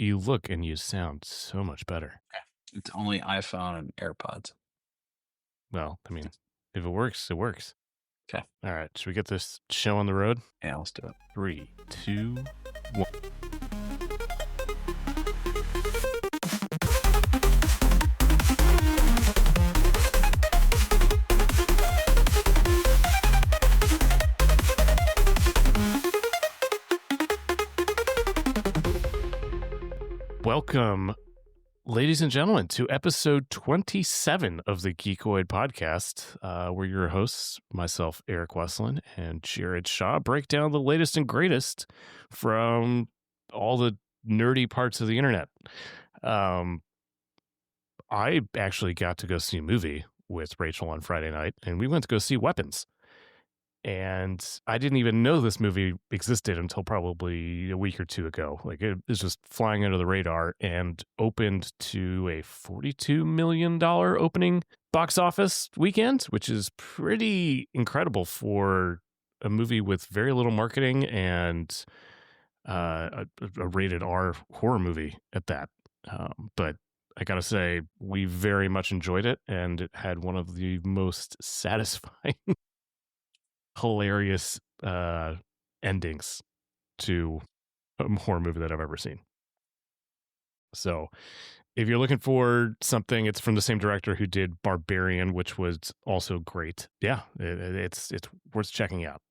you look and you sound so much better. It's only iPhone and AirPods. Well, I mean, if it works, it works. Okay. All right, should we get this show on the road? Yeah, let's do it. 3, 2, 1. Welcome, ladies and gentlemen, to episode 27 of the Geekoid podcast. We're your hosts, myself, Eric Westland, and Jared Shaw, break down the latest and greatest from all the nerdy parts of the internet. I actually got to go see a movie with Rachel on Friday night, and we went to go see Weapons. And I didn't even know this movie existed until probably a week or two ago. Like, it was just flying under the radar and opened to a $42 million opening box office weekend, which is pretty incredible for a movie with very little marketing and a rated R horror movie at that. But I gotta say, we very much enjoyed it, and it had one of the most satisfying hilarious endings to a horror movie that I've ever seen. So if you're looking for something, it's from the same director who did Barbarian, which was also great. Yeah, it's worth checking out.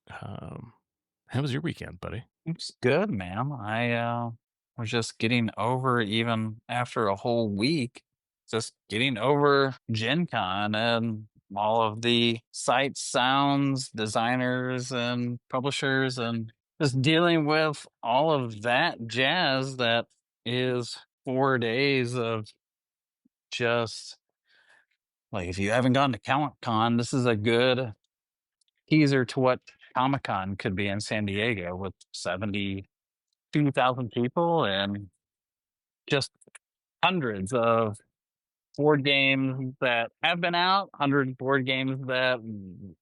How was your weekend, buddy? It's good, man. I was just getting over, even after a whole week, just getting over GenCon and all of the sights, sounds, designers, and publishers, and just dealing with all of that jazz that is 4 days of just like, if you haven't gone to Comic-Con, this is a good teaser to what Comic-Con could be in San Diego with 72,000 people and just hundreds of board games that have been out, 100 board games that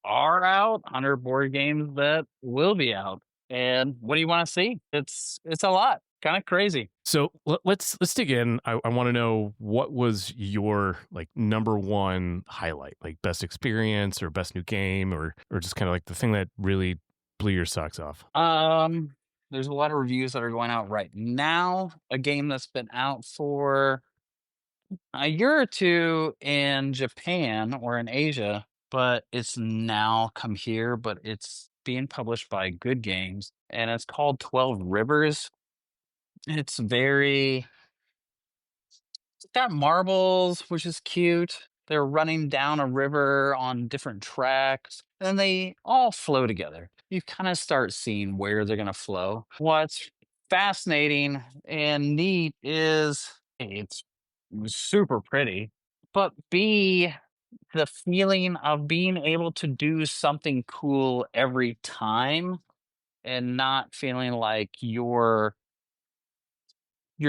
are out, 100 board games that will be out. And what do you want to see? It's a lot. Kind of crazy. So let's dig in. I want to know, what was your like number one highlight, like best experience or best new game, or just kind of like the thing that really blew your socks off? There's a lot of reviews that are going out right now. A game that's been out for a year or two in Japan or in Asia, but it's now come here, but it's being published by Good Games, and it's called 12 Rivers. It's it's got marbles, which is cute. They're running down a river on different tracks, and they all flow together. You kind of start seeing where they're going to flow. What's fascinating and neat is it's super pretty, but B, the feeling of being able to do something cool every time and not feeling like you're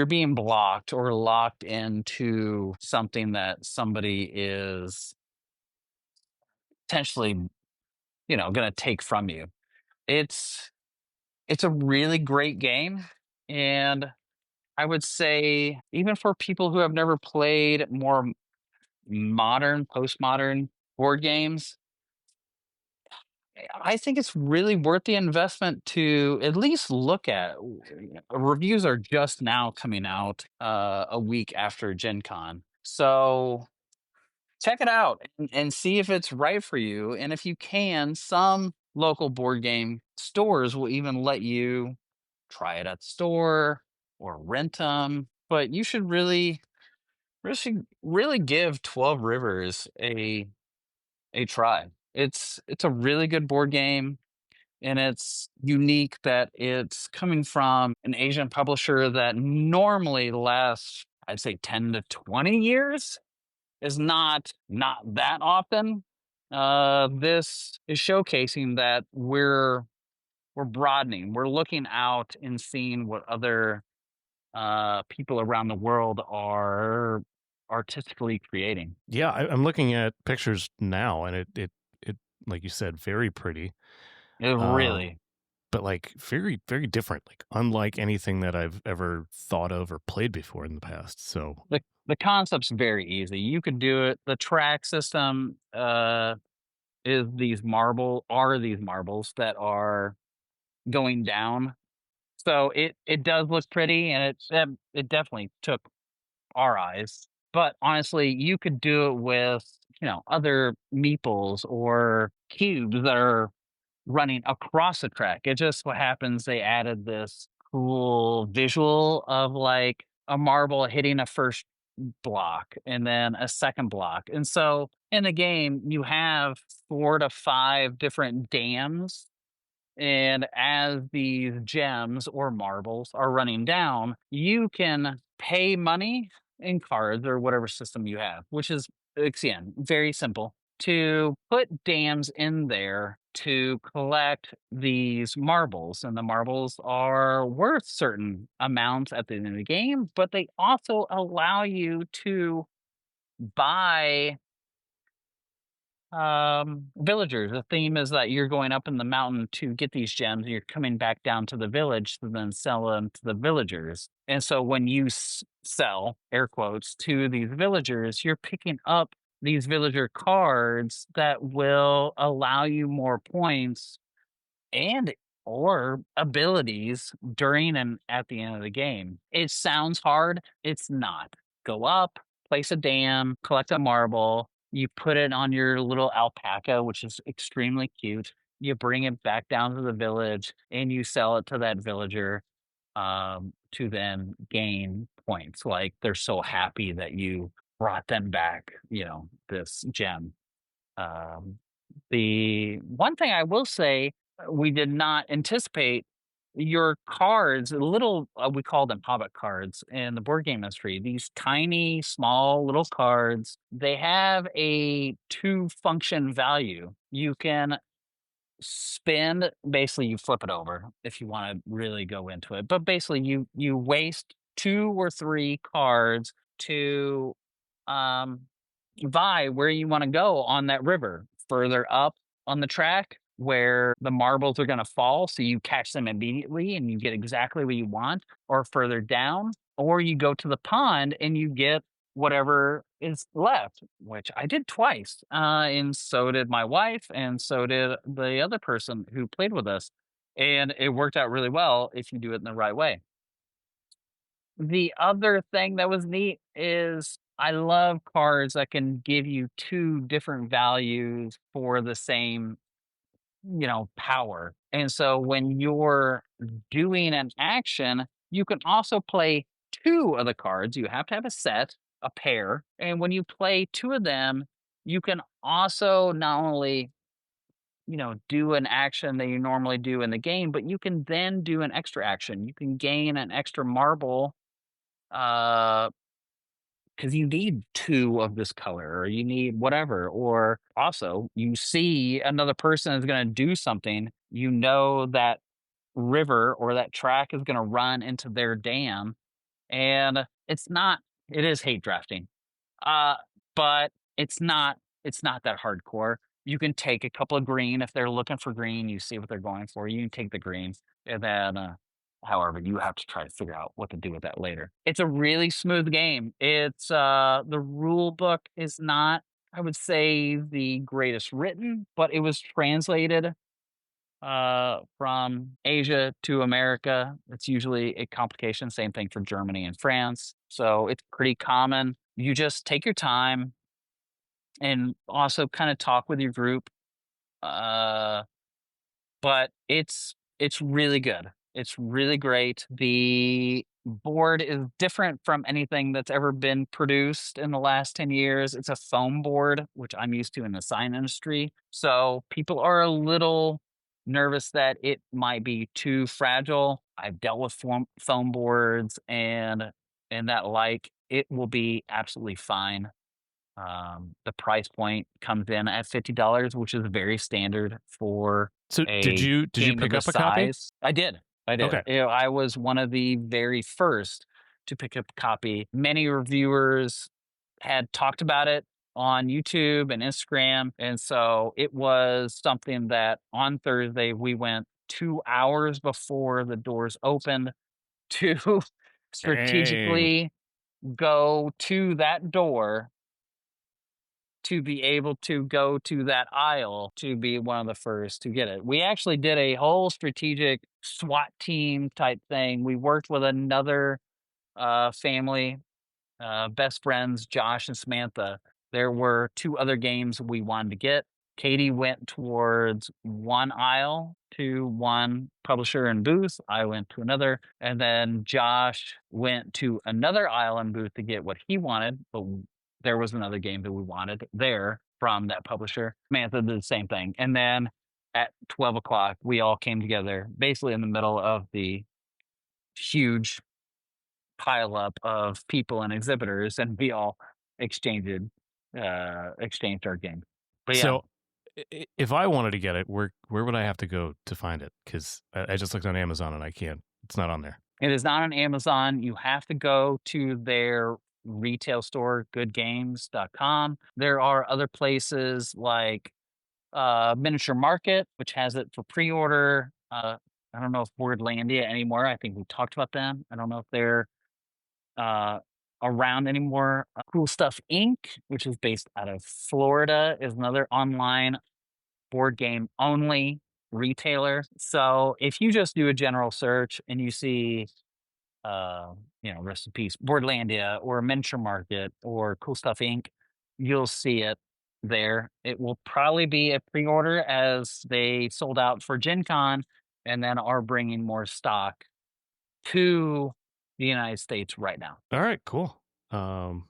being blocked or locked into something that somebody is potentially, going to take from you. It's it's a really great game, and I would say even for people who have never played more modern, postmodern board games, I think it's really worth the investment to at least look at. Reviews are just now coming out a week after Gen Con. So check it out and see if it's right for you. And if you can, some local board game stores will even let you try it at the store or rent them. But you should really give 12 Rivers a try. It's a really good board game, and it's unique that it's coming from an Asian publisher that normally lasts, I'd say, 10 to 20 years. Is not that often. This is showcasing that we're broadening. We're looking out and seeing what other people around the world are artistically creating. Yeah, I'm looking at pictures now, and it like you said, very pretty. It Um, really. but like very, very different, like unlike anything that I've ever thought of or played before in the past. So The concept's very easy. You could do it. The track system is these marbles that are going down. So it does look pretty, and it definitely took our eyes. But honestly, you could do it with, other meeples or cubes that are running across the track. It just what happens, they added this cool visual of like a marble hitting a first block and then a second block. And so in the game, you have 4 to 5 different dams, and as these gems or marbles are running down, you can pay money in cards or whatever system you have, which is, again, very simple, to put dams in there to collect these marbles. And the marbles are worth certain amounts at the end of the game, but they also allow you to buy villagers. The theme is that you're going up in the mountain to get these gems, and you're coming back down to the village to then sell them to the villagers. And so when you sell, air quotes, to these villagers, you're picking up these villager cards that will allow you more points and or abilities during and at the end of the game. It sounds hard. It's not. Go up, place a dam, collect a marble. You put it on your little alpaca, which is extremely cute. You bring it back down to the village and you sell it to that villager, to then gain points. Like they're so happy that you brought them back, this gem. Um, the one thing I will say, we did not anticipate, your cards, little, we call them hobbit cards in the board game industry. These tiny, small little cards, they have a two function value. You can spend, basically you flip it over if you want to really go into it, but basically you waste 2 or 3 cards to um vie where you want to go on that river, further up on the track where the marbles are going to fall, so you catch them immediately and you get exactly what you want, or further down, or you go to the pond and you get whatever is left, which I did twice. And so did my wife, and so did the other person who played with us. And it worked out really well if you do it in the right way. The other thing that was neat is I love cards that can give you 2 different values for the same, power. And so when you're doing an action, you can also play 2 of the cards. You have to have a set, a pair. And when you play 2 of them, you can also not only, do an action that you normally do in the game, but you can then do an extra action. You can gain an extra marble, uh because you need 2 of this color, or you need whatever. Or also you see another person is going to do something, that river or that track is going to run into their dam, and it is hate drafting, uh, but it's not that hardcore. You can take a couple of green if they're looking for green. You see what they're going for. You can take the green, and then, however, you have to try to figure out what to do with that later. It's a really smooth game. It's the rule book is not, I would say, the greatest written, but it was translated from Asia to America. It's usually a complication. Same thing for Germany and France. So it's pretty common. You just take your time and also kind of talk with your group. Uh, but it's really good. It's really great. The board is different from anything that's ever been produced in the last 10 years. It's a foam board, which I'm used to in the sign industry. So people are a little nervous that it might be too fragile. I've dealt with foam boards and that, like, it will be absolutely fine. The price point comes in at $50, which is very standard for so did a you game of pick this up a copy? size. I did. I did. Okay. I was one of the very first to pick up a copy. Many reviewers had talked about it on YouTube and Instagram. And so it was something that on Thursday we went 2 hours before the doors opened to Dang. strategically go to that door to be able to go to that aisle to be one of the first to get it. We actually did a whole strategic SWAT team type thing. We worked with another family, best friends, Josh and Samantha. There were two other games we wanted to get. Katie went towards one aisle to one publisher and booth. I went to another. And then Josh went to another aisle and booth to get what he wanted. But there was another game that we wanted there from that publisher. Samantha did the same thing. And then at 12 o'clock, we all came together basically in the middle of the huge pile up of people and exhibitors, and we all exchanged exchanged our game. But yeah, So, if I wanted to get it, where would I have to go to find it? Because I just looked on Amazon and I can't. It's not on there. it is not on Amazon. You have to go to their retail store, goodgames.com. There are other places like Miniature Market, which has it for pre-order. I don't know if Wordlandia anymore. I think we talked about them. I don't know if they're uh, around anymore. Cool Stuff Inc., which is based out of Florida, is another online board game only retailer. So if you just do a general search and you see, rest in peace, Boardlandia or Miniature Market or Cool Stuff Inc., you'll see it there. It will probably be a pre-order as they sold out for GenCon and then are bringing more stock to the United States right now. All right, cool. Um,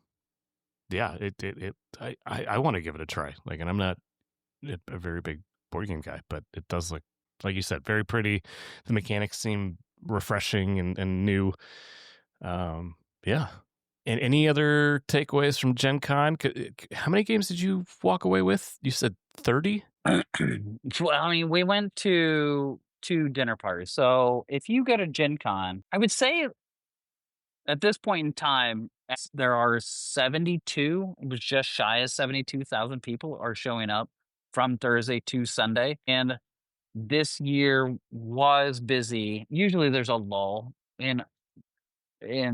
yeah, I want to give it a try. Like, and I'm not a very big board game guy, but it does look, like you said, very pretty. The mechanics seem refreshing and new. Yeah. And any other takeaways from Gen Con? How many games did you walk away with? You said 30? Well, I mean, we went to two dinner parties. So if you go to Gen Con, I would say at this point in time, there are 72, it was just shy of 72,000 people are showing up from Thursday to Sunday. And this year was busy. Usually there's a lull in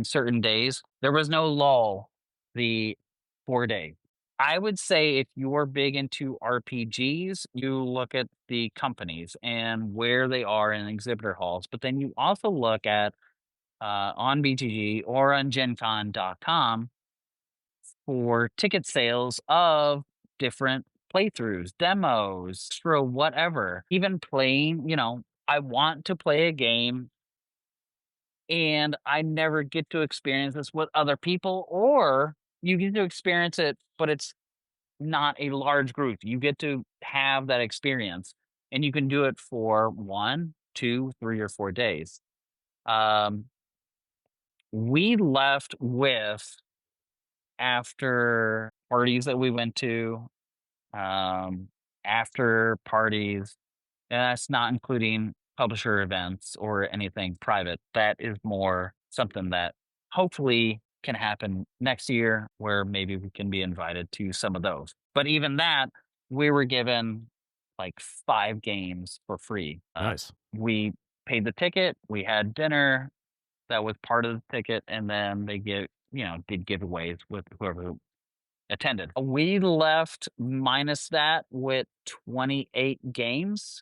certain days. There was no lull the 4 days. I would say if you're big into RPGs, you look at the companies and where they are in exhibitor halls, but then you also look at on BGG or on GenCon.com for ticket sales of different playthroughs, demos, or whatever. Even playing, I want to play a game and I never get to experience this with other people, or you get to experience it, but it's not a large group. You get to have that experience and you can do it for 1, 2, 3, or 4 days. Um, we left with, after parties that we went to, um, after parties, and that's not including publisher events or anything private. That is more something that hopefully can happen next year where maybe we can be invited to some of those. But even that, we were given like 5 games for free. Nice. We paid the ticket, we had dinner, that was part of the ticket, and then they did giveaways with whoever attended. We left minus that with 28 games.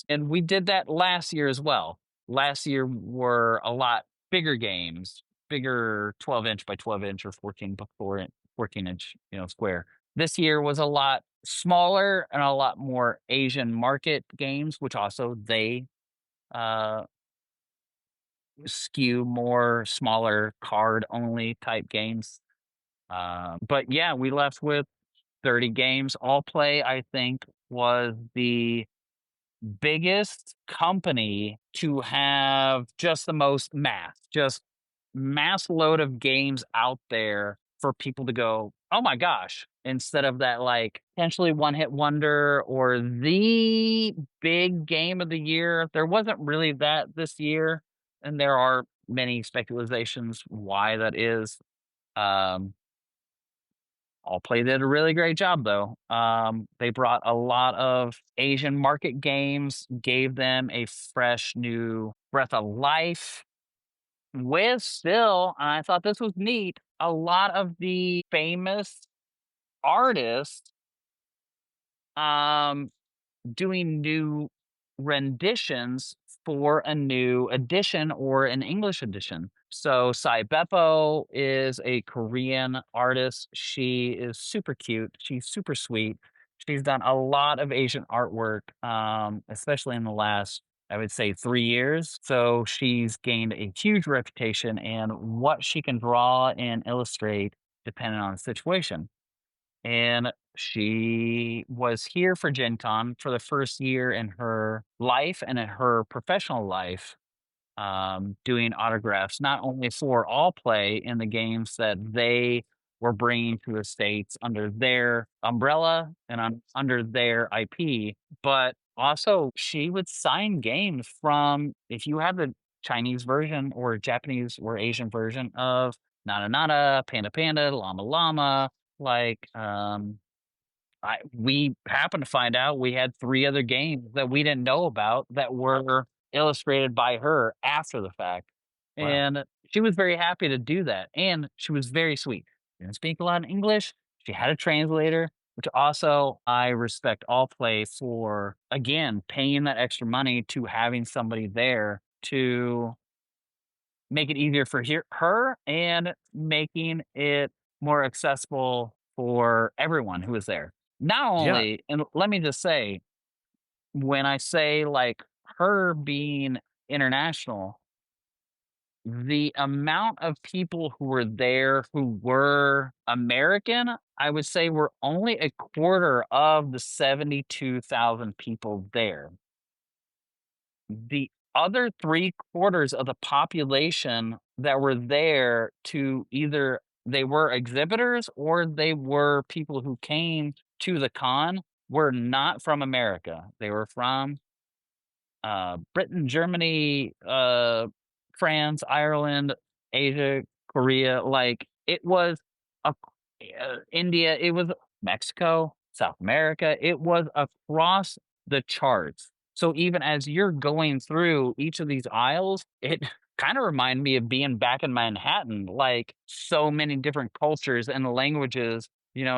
And we did that last year as well. Last year were a lot bigger games, bigger 12-inch by 12-inch or 14-inch, square. This year was a lot smaller and a lot more Asian market games, which also they uh, skew more smaller card only type games. But yeah, we left with 30 games. All Play, I think, was the biggest company to have just the most just mass load of games out there for people to go, oh my gosh, instead of that like potentially one hit wonder or the big game of the year. There wasn't really that this year. And there are many speculations why that is. Um, All Play did a really great job though. They brought a lot of Asian market games, gave them a fresh new breath of life with still, and I thought this was neat, a lot of the famous artists um doing new renditions for a new edition or an English edition. So Sai Beppo is a Korean artist. She is super cute. She's super sweet. She's done a lot of Asian artwork, especially in the last, I would say, 3 years. So she's gained a huge reputation and what she can draw and illustrate depending on the situation. And she was here for Gen Con for the first year in her life and in her professional life, doing autographs, not only for All Play in the games that they were bringing to the States under their umbrella and under their IP, but also she would sign games from, if you have the Chinese version or Japanese or Asian version of Nana Nana, Panda Panda, Llama Llama, like, we happened to find out we had 3 other games that we didn't know about that were illustrated by her after the fact, Wow. and she was very happy to do that, and she was very sweet. She didn't speak a lot of English, she had a translator, which also I respect All Play for, again, paying that extra money to having somebody there to make it easier for her and making it more accessible for everyone who is there. Not Yeah. only, and let me just say, when I say like her being international, the amount of people who were there who were American, I would say were only a quarter of the 72,000 people there. The other 3 quarters of the population that were there to either they were exhibitors or they were people who came to the con were not from America. They were from Britain, Germany, France, Ireland, Asia, Korea. Like it was a, India, it was Mexico, South America. It was across the charts. So even as you're going through each of these aisles, it kind of reminded me of being back in Manhattan. Like so many different cultures and languages,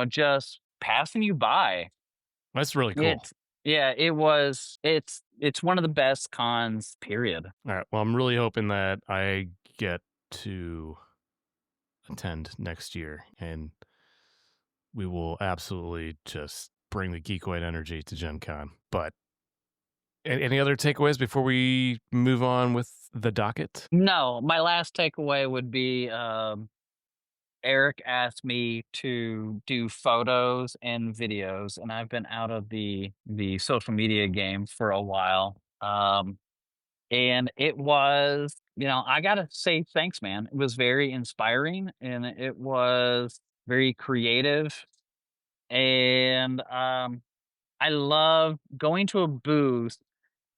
just passing you by. That's really cool. It's yeah, it was it's one of the best cons, period. All right. Well, I'm really hoping that I get to attend next year and we will absolutely just bring the geekoid energy to Gen Con. But any other takeaways before we move on with the docket? No, my last takeaway would be, Eric asked me to do photos and videos, and I've been out of the social media game for a while, and it was I gotta say thanks, man. It was very inspiring, and it was very creative, and, I love going to a booth,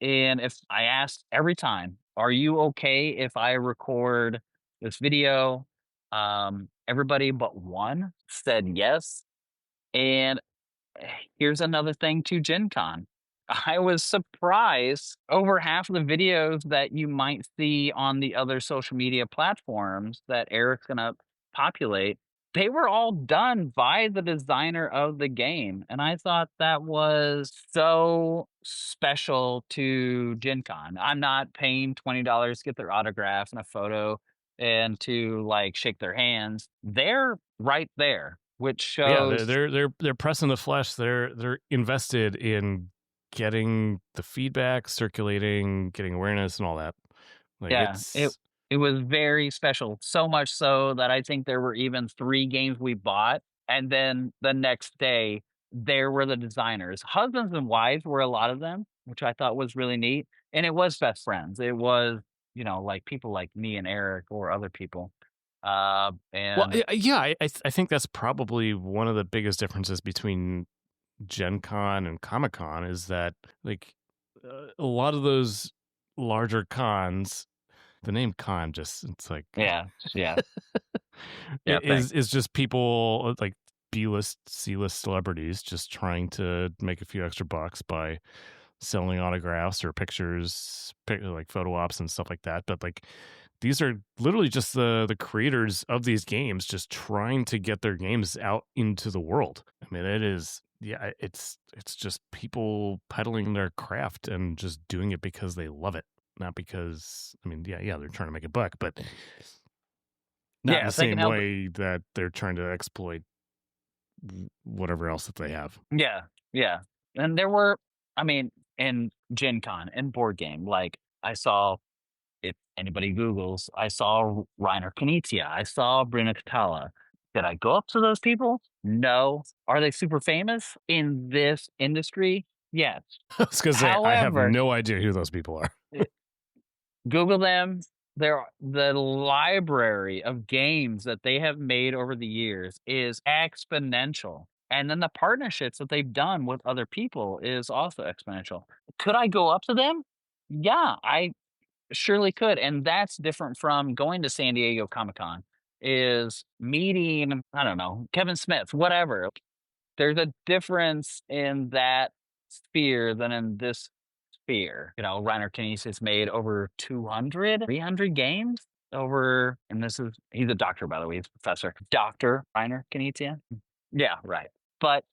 and if I asked every time, "Are you okay if I record this video?" Everybody but one said yes, and here's another thing to Gen Con. I was surprised over half of the videos that you might see on the other social media platforms that Eric's gonna populate, they were all done by the designer of the game. And I thought that was so special to Gen Con. I'm not paying $20 to get their autograph and a photo and to like shake their hands. They're right there, which Yeah, shows they're pressing the flesh. They're invested in getting the feedback, circulating, getting awareness, and all that. Like yeah, it it's it was very special. So much so that I think there were even 3 games we bought, and then the next day, there were the designers. Husbands and wives were a lot of them, which I thought was really neat, and it was best friends. It was, like, people like me and Eric or other people. well, And yeah. I think that's probably one of the biggest differences between Gen Con and Comic Con is that like a lot of those larger cons, the name con just it's like yeah, yeah, yeah, thanks. is just people like B-list, C-list celebrities just trying to make a few extra bucks by selling autographs or pictures, like photo ops and stuff like that. But like these are literally just the creators of these games just trying to get their games out into the world. I mean, it is yeah, it's just people peddling their craft and just doing it because they love it, not because I mean, yeah, they're trying to make a buck, but not in Yeah, the if they can same help. way that they're trying to exploit whatever else that they have. Yeah, yeah. And there were, I mean, in Gen Con and board game, like I saw, if anybody Googles, I saw Reiner Knizia, I saw Bruna Catala. Did I go up to those people? No. Are they super famous in this industry? Yes. I was gonna say I have However, no idea who those people are. Google them. The library of games that they have made over the years is exponential. And then the partnerships that they've done with other people is also exponential. Could I go up to them? Yeah, I surely could. And that's different from going to San Diego Comic Con, is meeting, I don't know, Kevin Smith, whatever. There's a difference in that sphere than in this sphere. You know, Reiner Knizia has made over 200, 300 games over, and this is, he's a doctor, by the way, he's a professor. Dr. Reiner Knizia. Yeah, right. But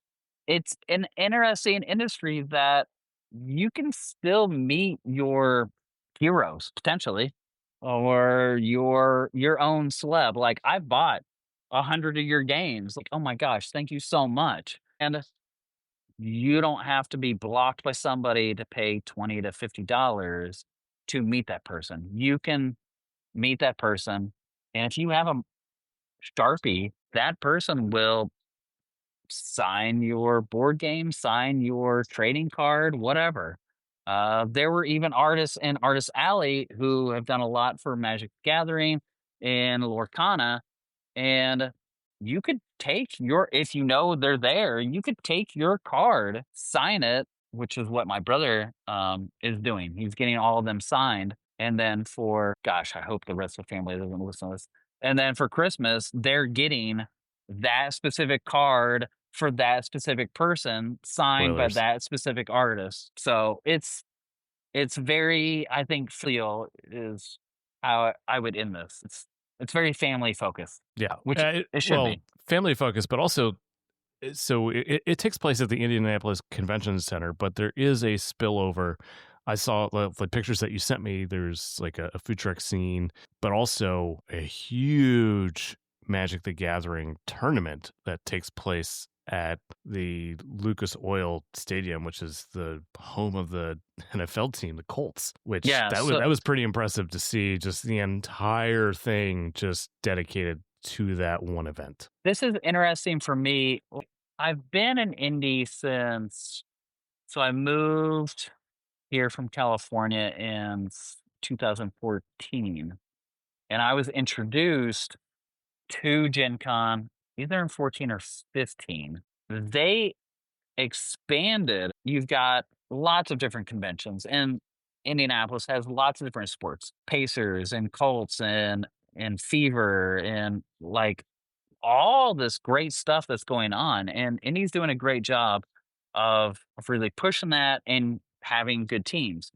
it's an interesting industry that you can still meet your heroes potentially, or your own celeb. Like I've bought 100 of your games. Like, oh my gosh, thank you so much. And you don't have to be blocked by somebody to pay $20 to $50 to meet that person. You can meet that person, and if you have a Sharpie, that person will sign your board game, sign your trading card, whatever. There were even artists in Artist Alley who have done a lot for Magic the Gathering and Lorcana, and you could take your, if you know they're there, you could take your card, sign it, which is what my brother is doing. He's getting all of them signed. And then for, gosh, I hope the rest of the family doesn't listen to this. And then for Christmas, they're getting that specific card for that specific person signed by Spoilers. that specific artist. So it's very, I think, feel is how I would end this. It's very family focused, Yeah. which it should Well, be. family focused, but also so it takes place at the Indianapolis Convention Center, but there is a spillover. I saw the pictures that you sent me. There's like a food truck scene, but also a huge Magic the Gathering tournament that takes place at the Lucas Oil Stadium, which is the home of the NFL team, the Colts. Which Yeah. that So was pretty impressive to see. Just the entire thing just dedicated to that one event. this is interesting for me. I've been in Indy since, so I moved here from California in 2014, and I was introduced to Gen Con either in 14 or 15. They expanded. You've got lots of different conventions, and Indianapolis has lots of different sports, Pacers and Colts and Fever and like all this great stuff that's going on. And Indy's doing a great job of really pushing that and having good teams.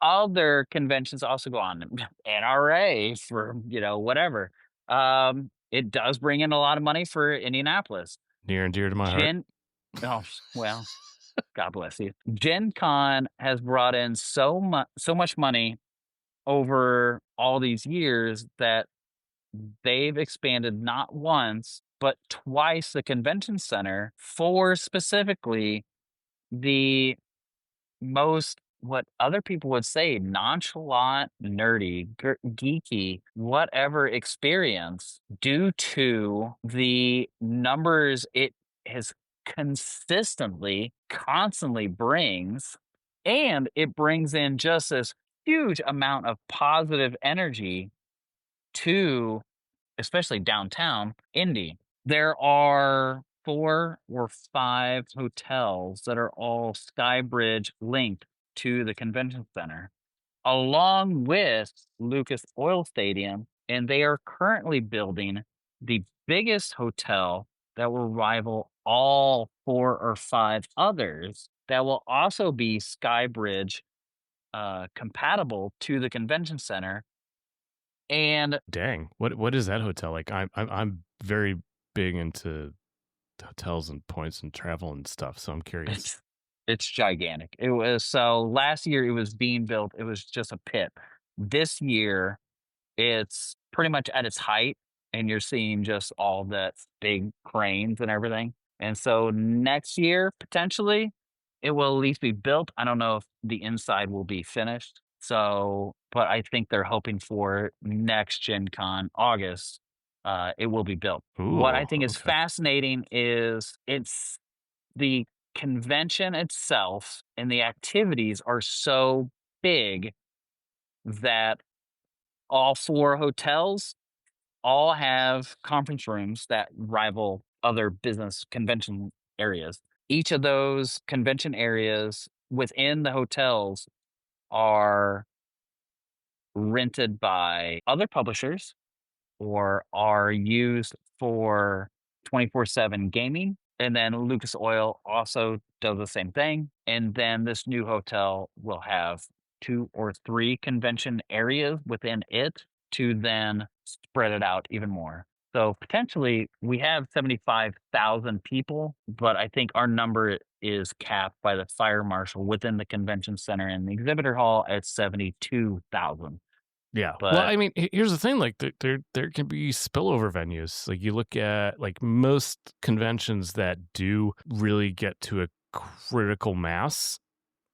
Other conventions also go on, NRA for, whatever. It does bring in a lot of money for Indianapolis. Near and dear to my heart. Gen Oh, well, God bless you. Gen Con has brought in so much money over all these years that they've expanded not once, but twice the convention center for specifically the most, what other people would say, nonchalant, nerdy, geeky, whatever experience, due to the numbers it has consistently, constantly brings. And it brings in just this huge amount of positive energy to, especially downtown Indy. There are 4 or 5 hotels that are all Skybridge linked to the convention center, along with Lucas Oil Stadium, and they are currently building the biggest hotel that will rival all 4 or 5 others that will also be Skybridge, compatible to the convention center, and Dang. What is that hotel like? I'm very big into hotels and points and travel and stuff, so I'm curious. it's it's gigantic. It was so last year it was being built, it was just a pit. This year it's pretty much at its height, and you're seeing just all the big cranes and everything. And so next year, potentially, it will at least be built. I don't know if the inside will be finished. So, but I think they're hoping for next Gen Con, August, it will be built. What Ooh, I think is okay. fascinating is it's the convention itself and the activities are so big that all 4 hotels all have conference rooms that rival other business convention areas. Each of those convention areas within the hotels are rented by other publishers or are used for 24/7 gaming. And then Lucas Oil also does the same thing. And then this new hotel will have 2 or 3 convention areas within it to then spread it out even more. So potentially we have 75,000 people, but I think our number is capped by the fire marshal within the convention center and the exhibitor hall at 72,000. Yeah. Well, But I mean, here's the thing, like there can be spillover venues. Like you look at like most conventions that do really get to a critical mass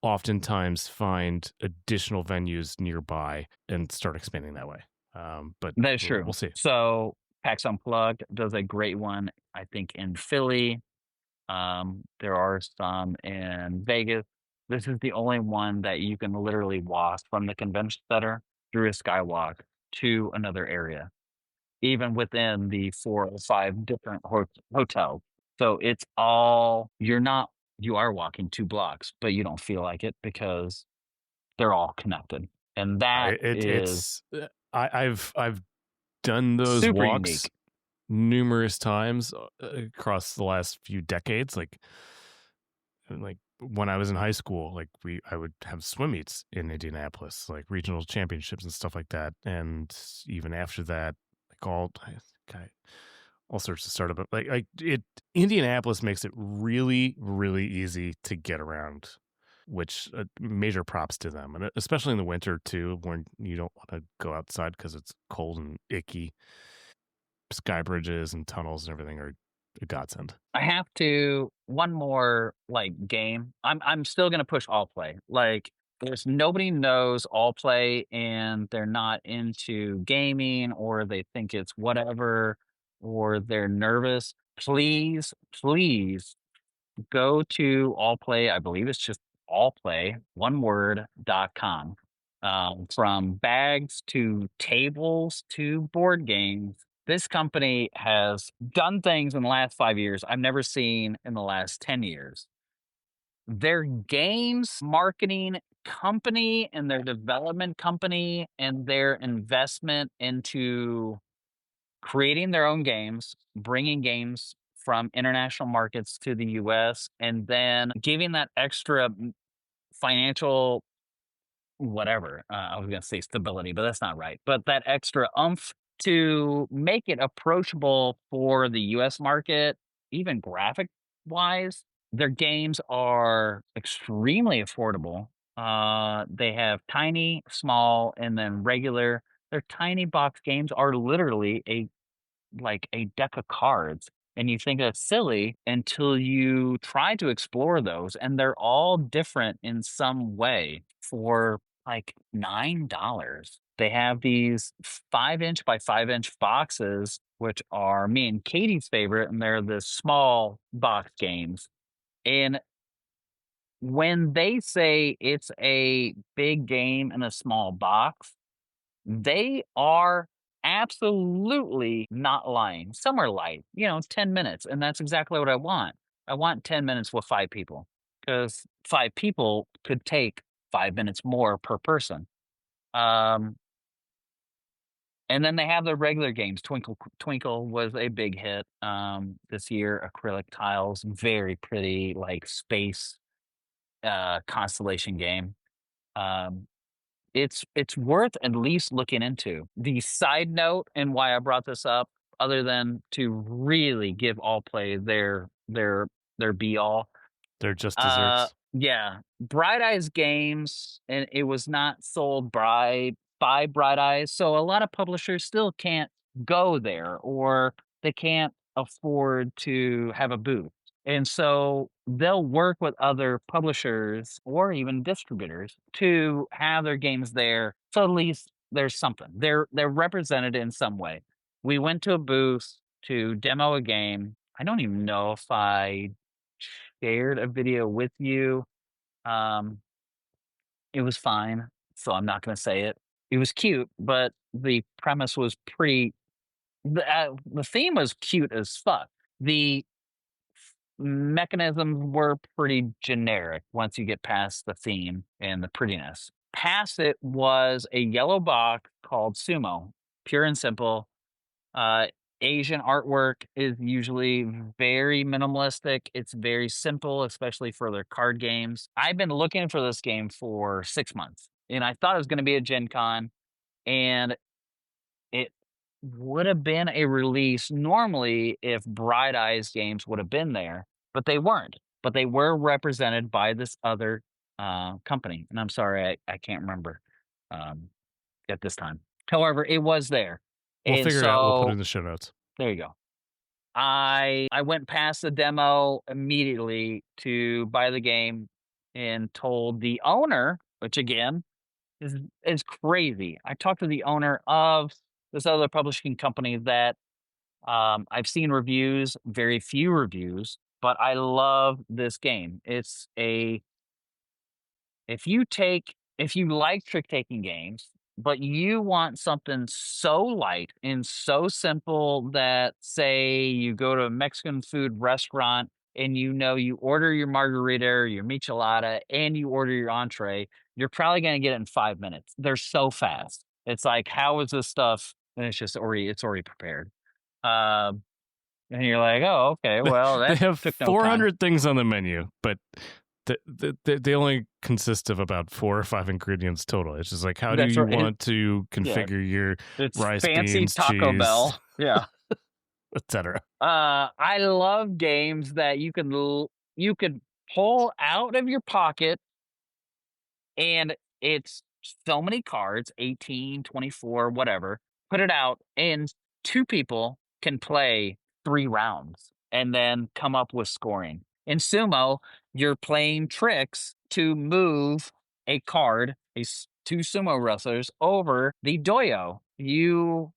oftentimes find additional venues nearby and start expanding that way. But that is we'll true. see. So PAX Unplugged does a great one, I think, in Philly. There are some in Vegas. This is the only one that you can literally walk from the convention center through a skywalk to another area, even within the 4 or 5 different hotels. So it's all you are walking 2 blocks, but you don't feel like it because they're all connected, and that is I've done those super walks unique. numerous times across the last few decades. Like when I was in high school, like I would have swim meets in Indianapolis, like regional championships and stuff like that. And even after that, like all sorts of startup, like it Indianapolis makes it really, really easy to get around, which major props to them, and especially in the winter too, when you don't want to go outside because it's cold and icky. Sky bridges and tunnels and everything are a godsend. I have to one more like game. I'm still gonna push all play. Like there's nobody knows all play and they're not into gaming or they think it's whatever or they're nervous. Please, please go to all play. I believe it's just allplay, one word.com. From bags to tables to board games, this company has done things in the last 5 years I've never seen in the last 10 years. Their games marketing company and their development company and their investment into creating their own games, bringing games from international markets to the US, and then giving that extra financial whatever. I was going to say stability, but that's not right. But that extra umph to make it approachable for the US market, even graphic wise. Their games are extremely affordable. They have tiny, small, and then regular. Their tiny box games are literally a deck of cards, and you think that's silly until you try to explore those, and they're all different in some way for like $9. They have these 5-inch by 5-inch boxes, which are me and Katie's favorite, and they're the small box games. And when they say it's a big game in a small box, they are absolutely not lying. Some are light, 10 minutes, and that's exactly what I want. I want 10 minutes with 5 people because 5 people could take 5 minutes more per person. Um, And then they have their regular games. Twinkle Twinkle was a big hit this year. Acrylic tiles, very pretty, like space constellation game. Um, it's worth at least looking into. The side note and why I brought this up, other than to really give all play their be all, They're just desserts. yeah, Bright Eyes Games, and it was not sold by Bright Eyes, so a lot of publishers still can't go there, or they can't afford to have a booth. And so they'll work with other publishers or even distributors to have their games there. So at least there's something. They're represented in some way. We went to a booth to demo a game. I don't even know if I shared a video with you. Um, it was fine, so I'm not gonna say it. It was cute, but the premise was pretty the theme was cute as fuck. The mechanisms were pretty generic once you get past the theme and the prettiness. Past it was a yellow box called Sumo, pure and simple. Uh, Asian artwork is usually very minimalistic. It's very simple, especially for their card games. I've been looking for this game for 6 months, and I thought it was going to be a Gen Con, and it would have been a release normally if Bright Eyes Games would have been there, but they weren't. But they were represented by this other company, and I'm sorry, I can't remember um, at this time. However, it was there, We'll and figure it out. We'll put it so in the show notes. there you go. I went past the demo immediately to buy the game and told the owner, which again is crazy. I talked to the owner of this other publishing company that I've seen reviews, very few reviews, but I love this game. It's a if you like trick taking games, but you want something so light and so simple that say you go to a Mexican food restaurant and you order your margarita or your michelada and you order your entree, you're probably going to get it in 5 minutes. They're so fast. It's like, how is this stuff? And it's already prepared. Um, and you're like, oh, okay, well, They that have took no time. 400 things on the menu, but they only consist of about 4 or 5 ingredients total. It's just like, how do That's you right. want to configure your It's rice, fancy beans, Taco cheese, Bell. Yeah. etc.? I love games that you could pull out of your pocket, and it's so many cards, 18, 24, whatever. Put it out, and two people can play 3 rounds and then come up with scoring. In Sumo, you're playing tricks to move a card, two sumo wrestlers over the doyo. You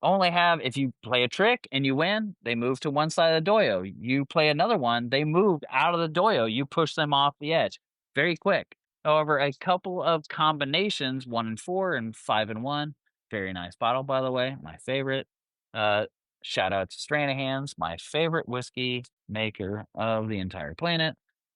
only have if you play a trick and you win, they move to one side of the doyo. You play another one, they move out of the doyo. You push them off the edge very quick. However, a couple of combinations, 1 and 4 and 5 and 1, very nice bottle, by the way, my favorite. Uh, Shout out to Stranahan's, my favorite whiskey maker of the entire planet.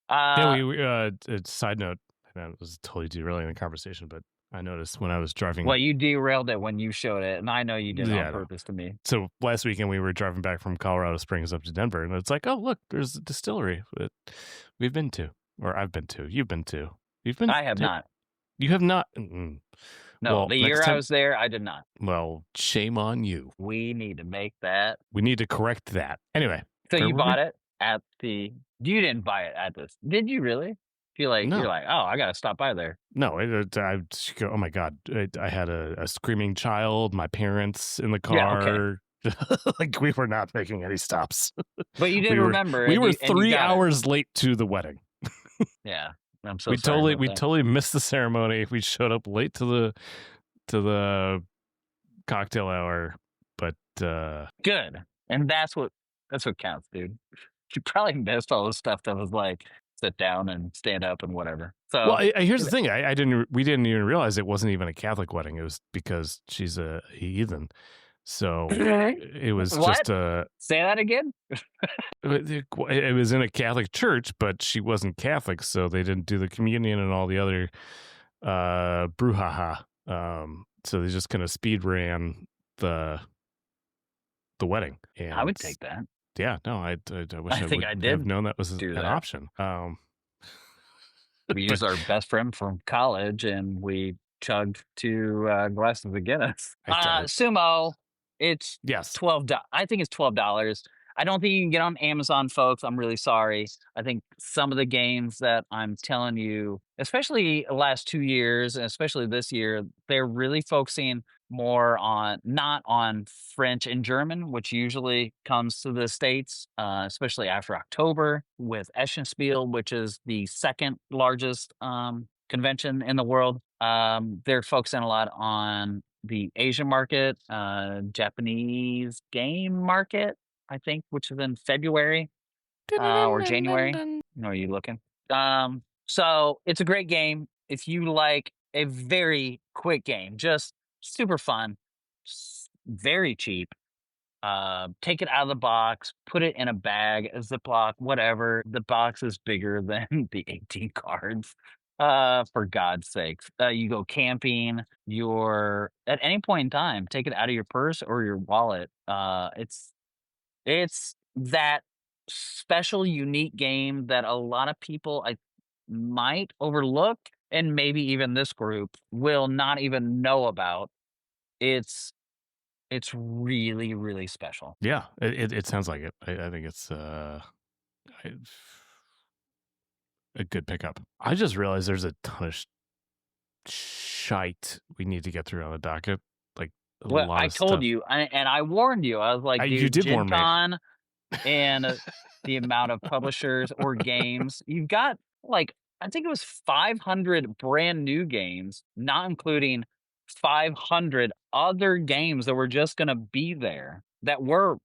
Yeah, Uh, side note, and that was totally derailing the conversation, but I noticed when I was driving. well, you derailed it when you showed it, and I know you did it Yeah, on no. purpose to me. So last weekend we were driving back from Colorado Springs up to Denver, and it's like, oh, look, there's a distillery that we've been to, or I've been to. You've been to. You've been. I have not. You have not. No, Well, the next year I time- was there, I did not. Well, shame on you. We need to make that. We need to correct that. Anyway. So you where were bought we? it at the. You didn't buy it at this. Did you really? Feel like No. you're like, oh, I gotta stop by there. No, oh my God. I had a screaming child, my parents in the car. Yeah, okay. Like, we were not making any stops. But you did We were- remember. We and were you- and you 3 got it. hours late to the wedding. Yeah, I'm so we sorry. about that. totally missed the ceremony. We showed up late to the cocktail hour, but Good, and that's what counts, dude. You probably missed all the stuff that was like sit down and stand up and whatever. So well, here's the thing: we didn't even realize it wasn't even a Catholic wedding. It was because she's a heathen, so it was What? just a. Say that again. It was in a Catholic church, but she wasn't Catholic, so they didn't do the communion and all the other brouhaha. So they just kind of speed ran the wedding. I And would take that. yeah, no, I wish I I think would I have did known that was do an that. option. We But used our best friend from college, and we chugged 2 glasses of Guinness. I Sumo, it's yes, 12 I think it's $12. I don't think you can get on Amazon, folks. I'm really sorry. I think some of the games that I'm telling you, especially the last 2 years, and especially this year, they're really focusing more on not on French and German, which usually comes to the States, especially after October with Eschenspiel, which is the second largest convention in the world. They're focusing a lot on the Asian market, Japanese game market, I think, which is in February or January. Are you looking? So it's a great game if you like a very quick game, just super fun, very cheap. Take it out of the box, put it in a bag, a Ziploc, whatever. The box is bigger than the 18 cards. For God's sakes. You go camping, you're at any point in time, take it out of your purse or your wallet. It's that special, unique game that a lot of people I might overlook, and maybe even this group will not even know about. It's it's really, really special. yeah, it sounds like it. I think it's I- a good pickup. I just realized there's a ton of shite we need to get through on the docket, like a Well, lot I of told stuff. you, and I warned you. I was like, You "Dude, did Gen warn me. Con and the amount of publishers or games you've got, like, I think it was 500 brand new games, not including 500 other games that were just gonna be there that were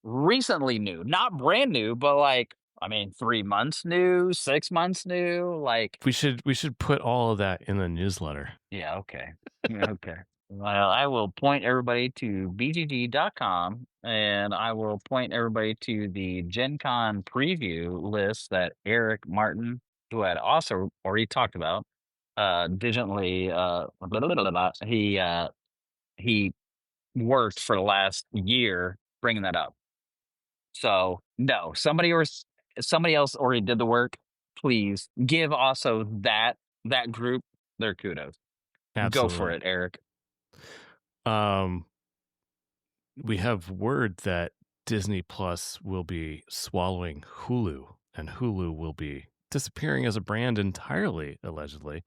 recently new, not brand new, but, like, I mean, 3 months new, 6 months new, like, We should put all of that in the newsletter. yeah, okay. Yeah, okay. Well, I will point everybody to bgg.com, and I will point everybody to the Gen Con preview list that Eric Martin, who had also already talked about, diligently, blah, blah, blah, blah, he worked for the last year bringing that up. So no, somebody else already did the work. Please give also that group their kudos. Go for Absolutely. it, Eric. Um, we have word that Disney Plus will be swallowing Hulu, and Hulu will be disappearing as a brand entirely, allegedly.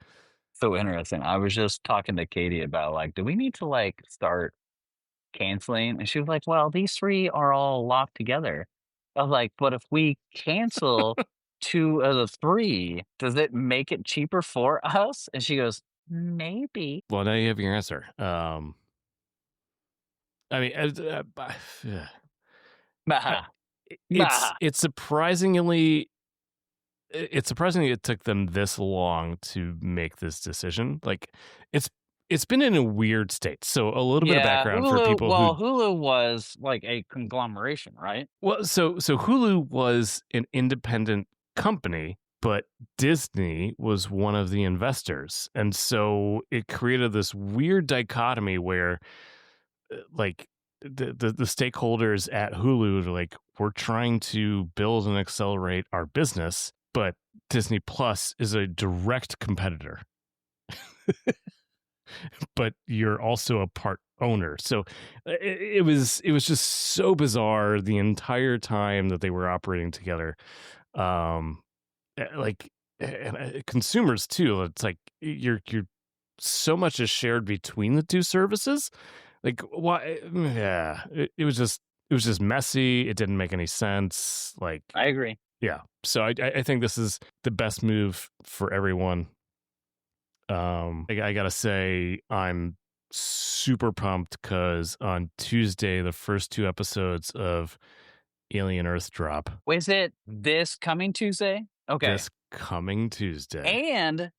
So interesting. I was just talking to Katie about like, do we need to like start canceling? And she was like, well, these three are all locked together. I was like, but if we cancel two of the three, does it make it cheaper for us? And she goes, maybe. Well, now you have your answer. I mean, yeah. I, Bah, it's bah. it's surprisingly it's surprising it took them this long to make this decision. Like, it's been in a weird state. So a little bit of Yeah, background for Hulu. people who Well, Hulu was like a conglomeration, right? well, so Hulu was an independent company, but Disney was one of the investors. And so it created this weird dichotomy where like the stakeholders at Hulu are like, we're trying to build and accelerate our business, but Disney Plus is a direct competitor, but you're also a part owner. So it was just so bizarre the entire time that they were operating together. Um, like and consumers too. It's like you're so much is shared between the two services. Like why? Yeah, it was just messy. It didn't make any sense. Like I agree. yeah. So I think this is the best move for everyone. I gotta say I'm super pumped because on Tuesday the first two episodes of Alien Earth drop Was it this coming Tuesday? Okay. this coming Tuesday. And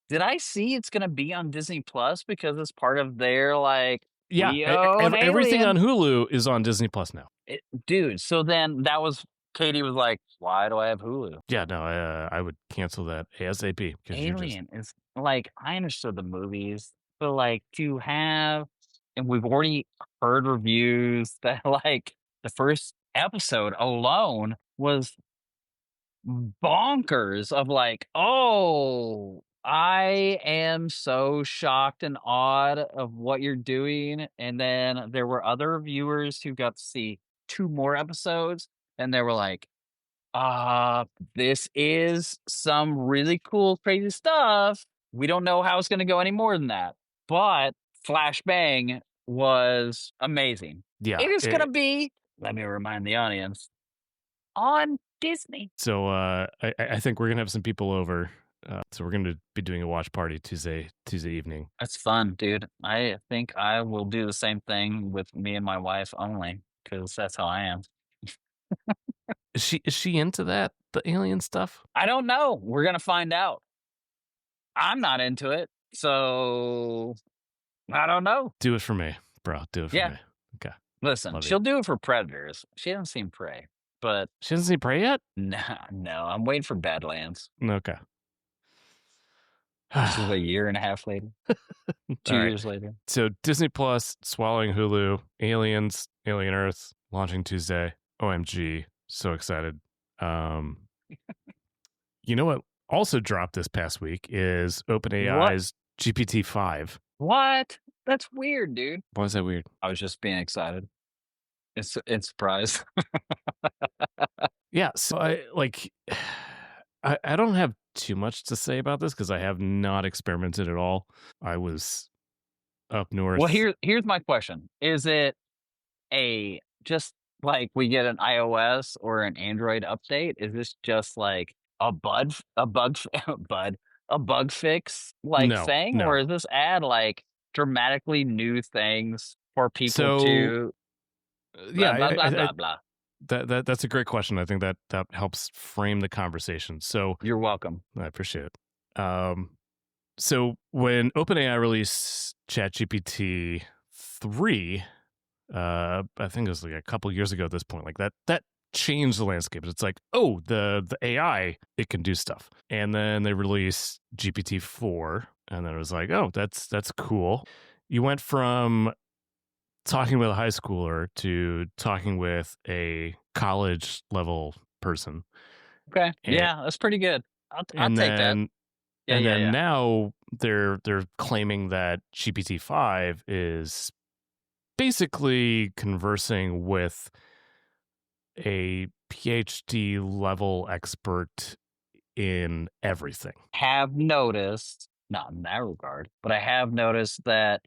did I see it's gonna be on Disney Plus because it's part of their like Yeah, we own everything on Alien? Hulu is on Disney Plus now. Dude, so then that was Katie was like, "Why do I have Hulu?" Yeah, no, I would cancel that ASAP because you're just Alien is like I understood the movies, but like to have and we've already heard reviews that like the first episode alone was bonkers of like, "Oh, I am so shocked and awed of what you're doing." And then there were other viewers who got to see 2 more episodes, and they were like, "Uh, this is some really cool, crazy stuff. We don't know how it's gonna go any more than that." But Flashbang was amazing. Yeah. It is gonna be, let me remind the audience, on Disney. So I think we're gonna have some people over. So we're gonna be doing a watch party Tuesday evening. That's fun, dude. I think I will do the same thing with me and my wife only, because that's how I am. Is she into that, the alien stuff? I don't know. We're gonna find out. I'm not into it, so I don't know. Do it for me, bro. Do it for Yeah, me. Okay, listen, love you. she'll do it for predators. She hasn't seen Prey, but She hasn't seen Prey yet. no, I'm waiting for Badlands, Okay. which is All a year and a half later, 2 right. years later. So Disney Plus swallowing Hulu, Aliens, Alien Earth launching Tuesday. OMG, so excited. Um, you know what also dropped this past week is What? OpenAI's GPT-5. What? That's weird, dude. Why is that weird? I was just being excited. It's in surprise. Yeah, so I like I don't have too much to say about this because I have not experimented at all. I was up Well, north. here's my question. Is it a just like we get an iOS or an Android update? Is this just like a bug bud a bug fix like No, thing, or no. is this add like dramatically new things for people So to yeah, blah blah blah blah blah? that's a great question. I think that helps frame the conversation. So You're welcome. I appreciate it. So when OpenAI released ChatGPT 3, I think it was like a couple years ago at this point, like that changed the landscape. It's like, oh, the AI, it can do stuff. And then they released GPT 4, and then it was like, oh, that's cool. You went from talking with a high schooler to talking with a college level person. Okay. And Yeah, that's pretty good. I'll and take that. then Yeah, and yeah, then yeah. now they're claiming that GPT-5 is basically conversing with a PhD level expert in everything. Have noticed, not in that regard, but I have noticed that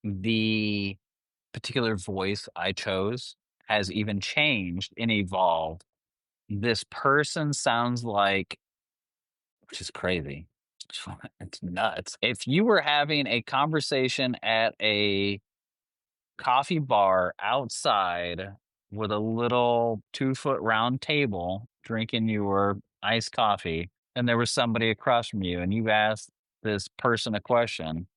the particular voice I chose has even changed and evolved. This person sounds like, which is crazy. It's nuts. If you were having a conversation at a coffee bar outside with a little 2-foot round table drinking your iced coffee, and there was somebody across from you, and you asked this person a question,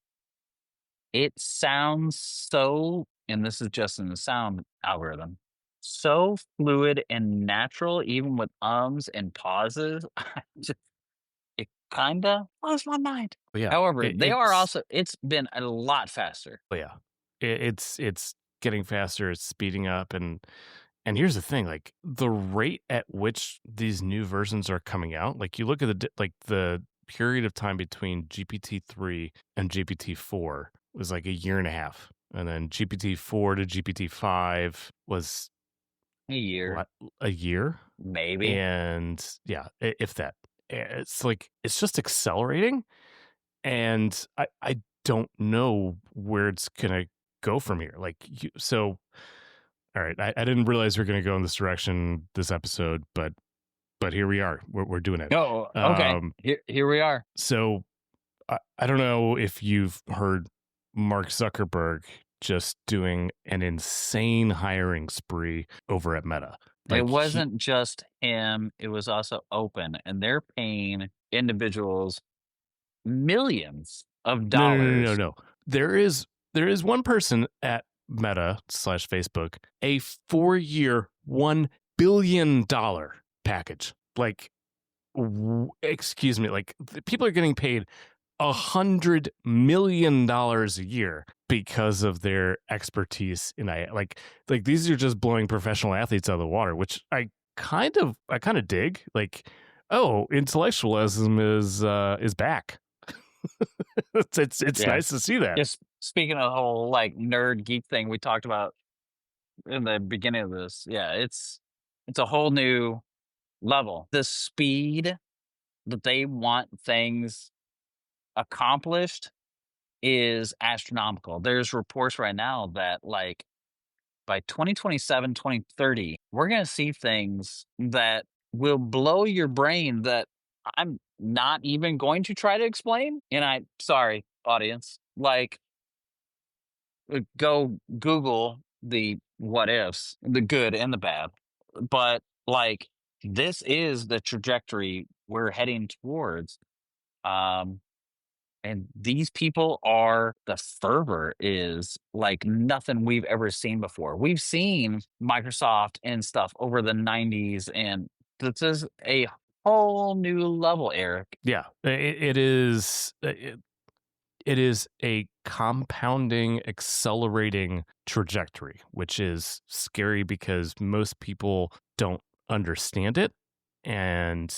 it sounds so, and this is just in the sound algorithm, so fluid and natural, even with ums and pauses. Just, it kind of blows my mind. But yeah, However, it, they are it's also, it's been a lot faster. but yeah, it's getting faster. It's speeding up, and here's the thing: like the rate at which these new versions are coming out. Like you look at like the period of time between GPT 3 and GPT 4 was like a year and a half, and then GPT 4 to GPT 5 was A year, what, a year. maybe. And yeah, if that. It's like it's just accelerating, and I don't know where it's gonna go from here. Like so all right, I didn't realize we are gonna go in this direction this episode, but here we are. We're doing it. Oh, okay. Um Here we are. so I don't know if you've heard Mark Zuckerberg just doing an insane hiring spree over at Meta. It Like he wasn't just him, it was also open, and they're paying individuals millions of dollars. no. There is one person at Meta slash Facebook, a 4-year, $1 billion package. Like, excuse me, like people are getting paid $100 million a year because of their expertise in AI. Like these are just blowing professional athletes out of the water, which I kind of dig. Like, oh, intellectualism is back. It's Yeah. nice to see that. Just speaking of the whole like nerd geek thing we talked about in the beginning of this, yeah, it's a whole new level. The speed that they want things accomplished is astronomical. There's reports right now that like by 2027, 2030, we're going to see things that will blow your brain that I'm not even going to try to explain. And sorry, audience, like go Google the what ifs, the good and the bad. But like, this is the trajectory we're heading towards. Um, and these people are the fervor is like nothing we've ever seen before. We've seen Microsoft and stuff over the 90s, and this is a whole new level, Eric. Yeah, it is. It is a compounding, accelerating trajectory, which is scary because most people don't understand it. And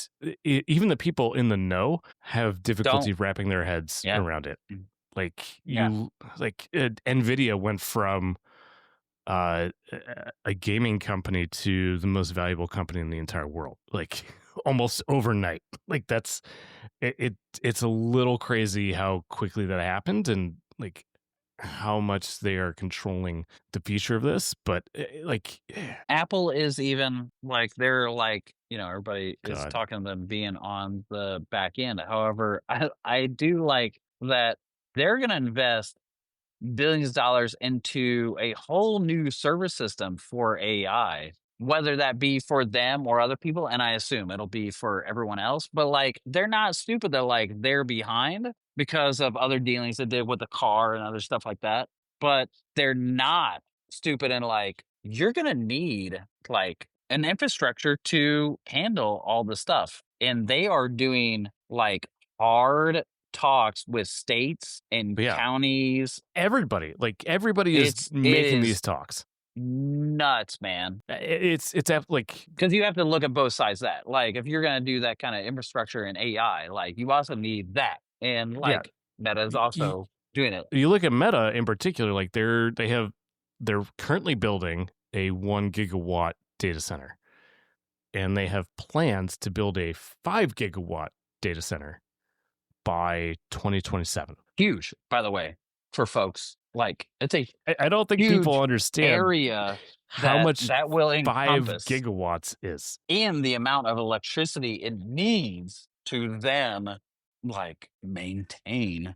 even the people in the know have difficulty Don't, wrapping their heads yeah, around it. mm, Like yeah. Nvidia went from a gaming company to the most valuable company in the entire world, like almost overnight. Like it's a little crazy how quickly that happened, and like how much they are controlling the future of this. But Apple is even like they're like, everybody is God, talking them being on the back end. However, I do like that they're going to invest billions of dollars into a whole new service system for AI, whether that be for them or other people. And I assume it'll be for everyone else. But like, they're not stupid. They're like, they're behind because of other dealings they did with the car and other stuff like that. But they're not stupid and like, you're going to need like an infrastructure to handle all the stuff. And they are doing like hard talks with states and but yeah, counties. everybody is It making these is talks. nuts, man. Like Because you have to look at both sides of that. Like, if you're going to do that kind of infrastructure and AI, like, you also need that. And yeah, like, Meta is you, also doing it. you look at Meta in particular, like they're currently building a 1 gigawatt data center, and they have plans to build a 5 gigawatt data center by 2027. Huge, by the way, for folks. Like, it's a I don't think people huge understand area how that much that will 5 encompass gigawatts is. and the amount of electricity it needs to then like maintain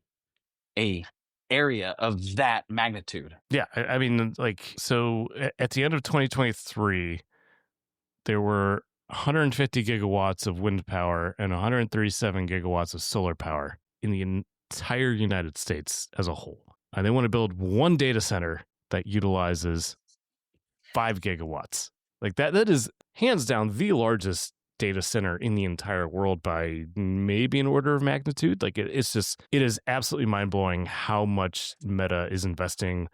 a area of that magnitude. Yeah, I mean, like, so at the end of 2023, there were 150 gigawatts of wind power and 137 gigawatts of solar power in the entire United States as a whole. And they want to build one data center that utilizes 5 gigawatts. Like that is hands down the largest data center in the entire world by maybe an order of magnitude. Like it is absolutely mind blowing how much Meta is investing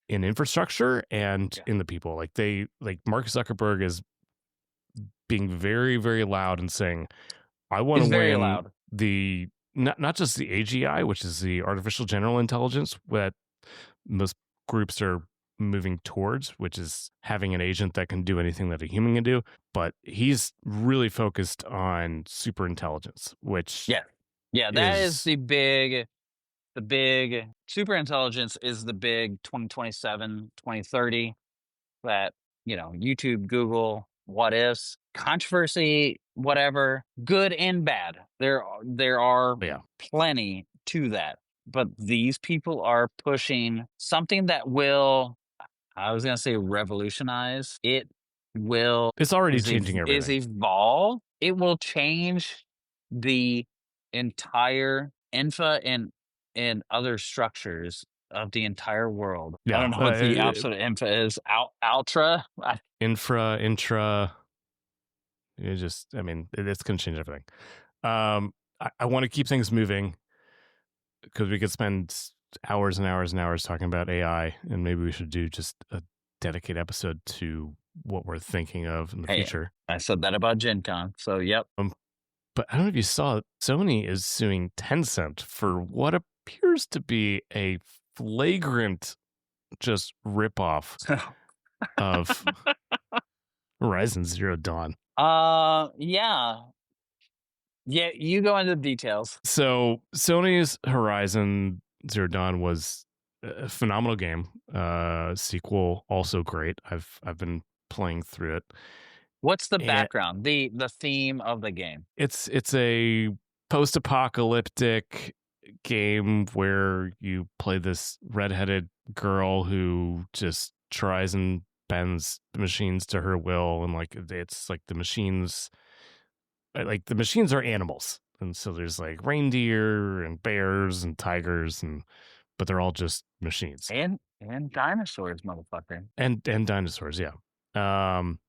in infrastructure and in the people. Like Mark Zuckerberg is being very, very loud and saying, I want It's to very win loud. the not just the AGI, which is the artificial general intelligence that most groups are moving towards, which is having an agent that can do anything that a human can do. But he's really focused on superintelligence, which Yeah. Yeah, that is is the big super intelligence is the big 2027, 2030 that, YouTube, Google, what ifs, controversy, whatever, good and bad. There are yeah. plenty to that. But these people are pushing something that will, I was gonna say revolutionize. It will It's already changing is everything. evolve. It will change the entire infra and other structures of the entire world. I Yeah. don't know what the opposite of infra is. Ultra. Infra, intra, I mean, it's going to change everything. I want to keep things moving. because we could spend hours and hours and hours talking about AI, and maybe we should do just a dedicated episode to what we're thinking of in the Hey, future. I said that about GenCon. So, yep. But I don't know if you saw, Sony is suing Tencent for what appears to be a flagrant just ripoff of Horizon Zero Dawn. Yeah. Yeah, you go into the details. So Sony's Horizon Zero Dawn was a phenomenal game. Sequel also great. I've been playing through it. What's the And background? The theme of the game. it's a post-apocalyptic game where you play this redheaded girl who just tries and bends the machines to her will, and like it's like the machines are animals, and so there's like reindeer and bears and tigers, and but they're all just machines And dinosaurs, motherfucker. and dinosaurs, yeah. um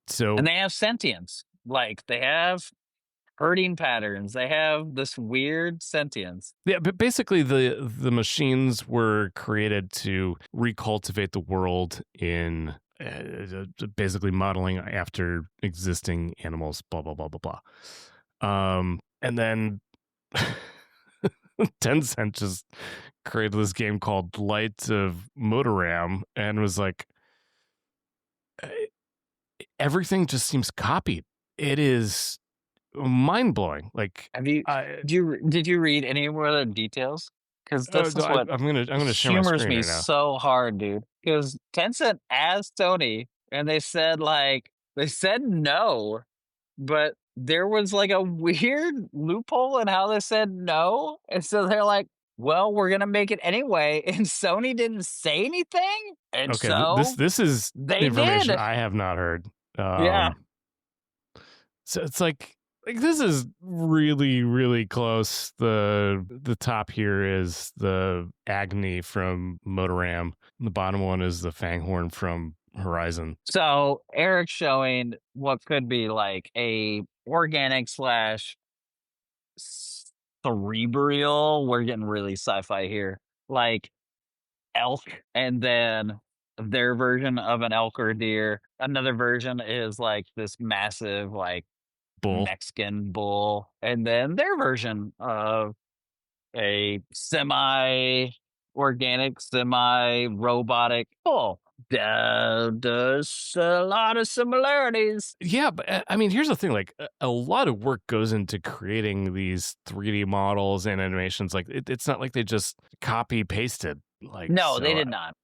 And so they have sentience. Like they have herding patterns. They have this weird sentience. yeah, but basically the machines were created to recultivate the world in basically modeling after existing animals, blah blah blah blah blah. And then Tencent just created this game called Light of Motoram and was like, "Eh, everything just seems copied. It is mind blowing. Like, Have you I, did you read any more of the details? Because this is what I'm gonna share my humors screen me right now. so hard, dude. Because Tencent asked Sony, and they said they said no, but there was like a weird loophole in how they said no, and so they're like, "Well, we're gonna make it anyway," and Sony didn't say anything, and Okay, so this is they information did. I have not heard. Yeah. So it's like this is really really close. The top here is the Agni from Motoram. The bottom one is the Fanghorn from Horizon. So Eric's showing what could be like a organic slash cerebral. We're getting really sci-fi here. Like elk, and then their version of an elk or deer. Another version is like this massive, like Bull. Mexican bull, and then their version of a semi organic, semi robotic bull. There's a lot of similarities. Yeah, but I mean, here's the thing: like a lot of work goes into creating these 3D models and animations. Like it's not like they just copy pasted. Like No, they so, did not.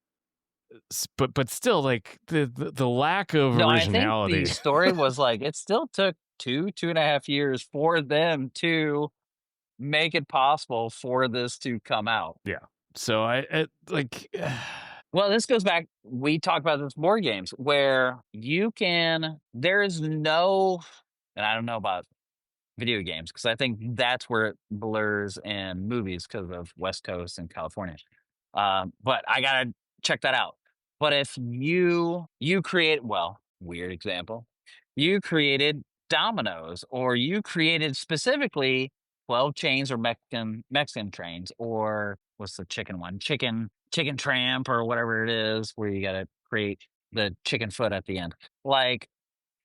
but still, like the lack of No, I think the originality. story was like it still took 2.5 years for them to make it possible for this to come out. Yeah. So I like. Well, this goes back. We talked about this board games where there is no, and I don't know about video games because I think that's where it blurs in movies because of West Coast and California. But I gotta check that out. But if you create, well, weird example, you created dominoes, or you created specifically 12 chains or Mexican trains, or what's the chicken one? Chicken tramp or whatever it is, where you gotta create the chicken foot at the end. Like,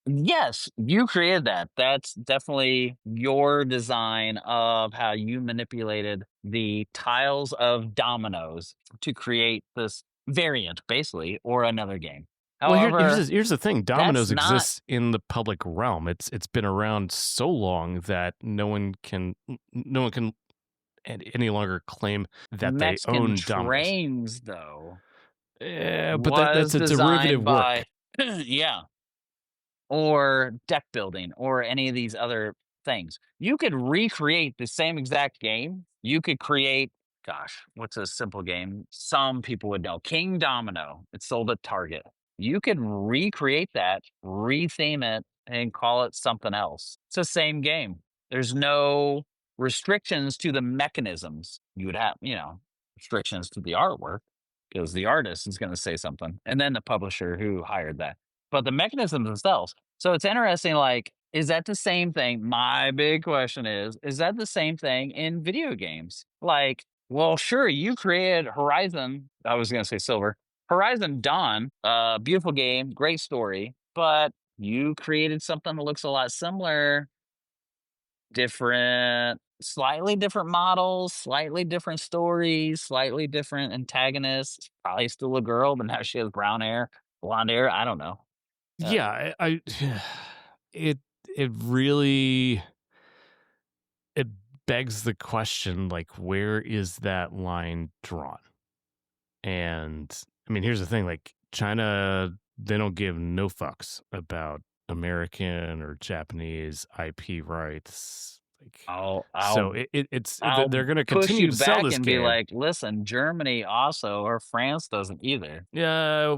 yes, you created that. That's definitely your design of how you manipulated the tiles of dominoes to create this variant, basically, or another game. Well, However, here's the thing. that's Domino's not exists in the public realm. It's been around so long that no one can any longer claim that they Mexican own Domino's. trains, though, Yeah, but was that's a derivative designed work. by, yeah, or deck building or any of these other things. You could recreate the same exact game. You could create, gosh, what's a simple game? Some people would know. King Domino. It's sold at Target. You could recreate that, retheme it, and call it something else. It's the same game. There's no restrictions to the mechanisms. You would have, restrictions to the artwork because the artist is going to say something, and then the publisher who hired that. But the mechanisms themselves. So it's interesting, like Is that the same thing? My big question is that the same thing in video games? Like, well, sure, you created Horizon. I was going to say Silver. Horizon Dawn, beautiful game, great story, but you created something that looks a lot similar, different, slightly different models, slightly different stories, slightly different antagonists. Probably still a girl, but now she has brown hair, blonde hair. I don't know. Uh, Yeah, it it really it begs the question, like, where is that line drawn? And I mean, here's the thing, like, China, they don't give no fucks about American or Japanese IP rights. Like, I'll so I'll they're I'll going to push continue you to sell back this and be game. like, "Listen, Germany also or France doesn't either." Yeah,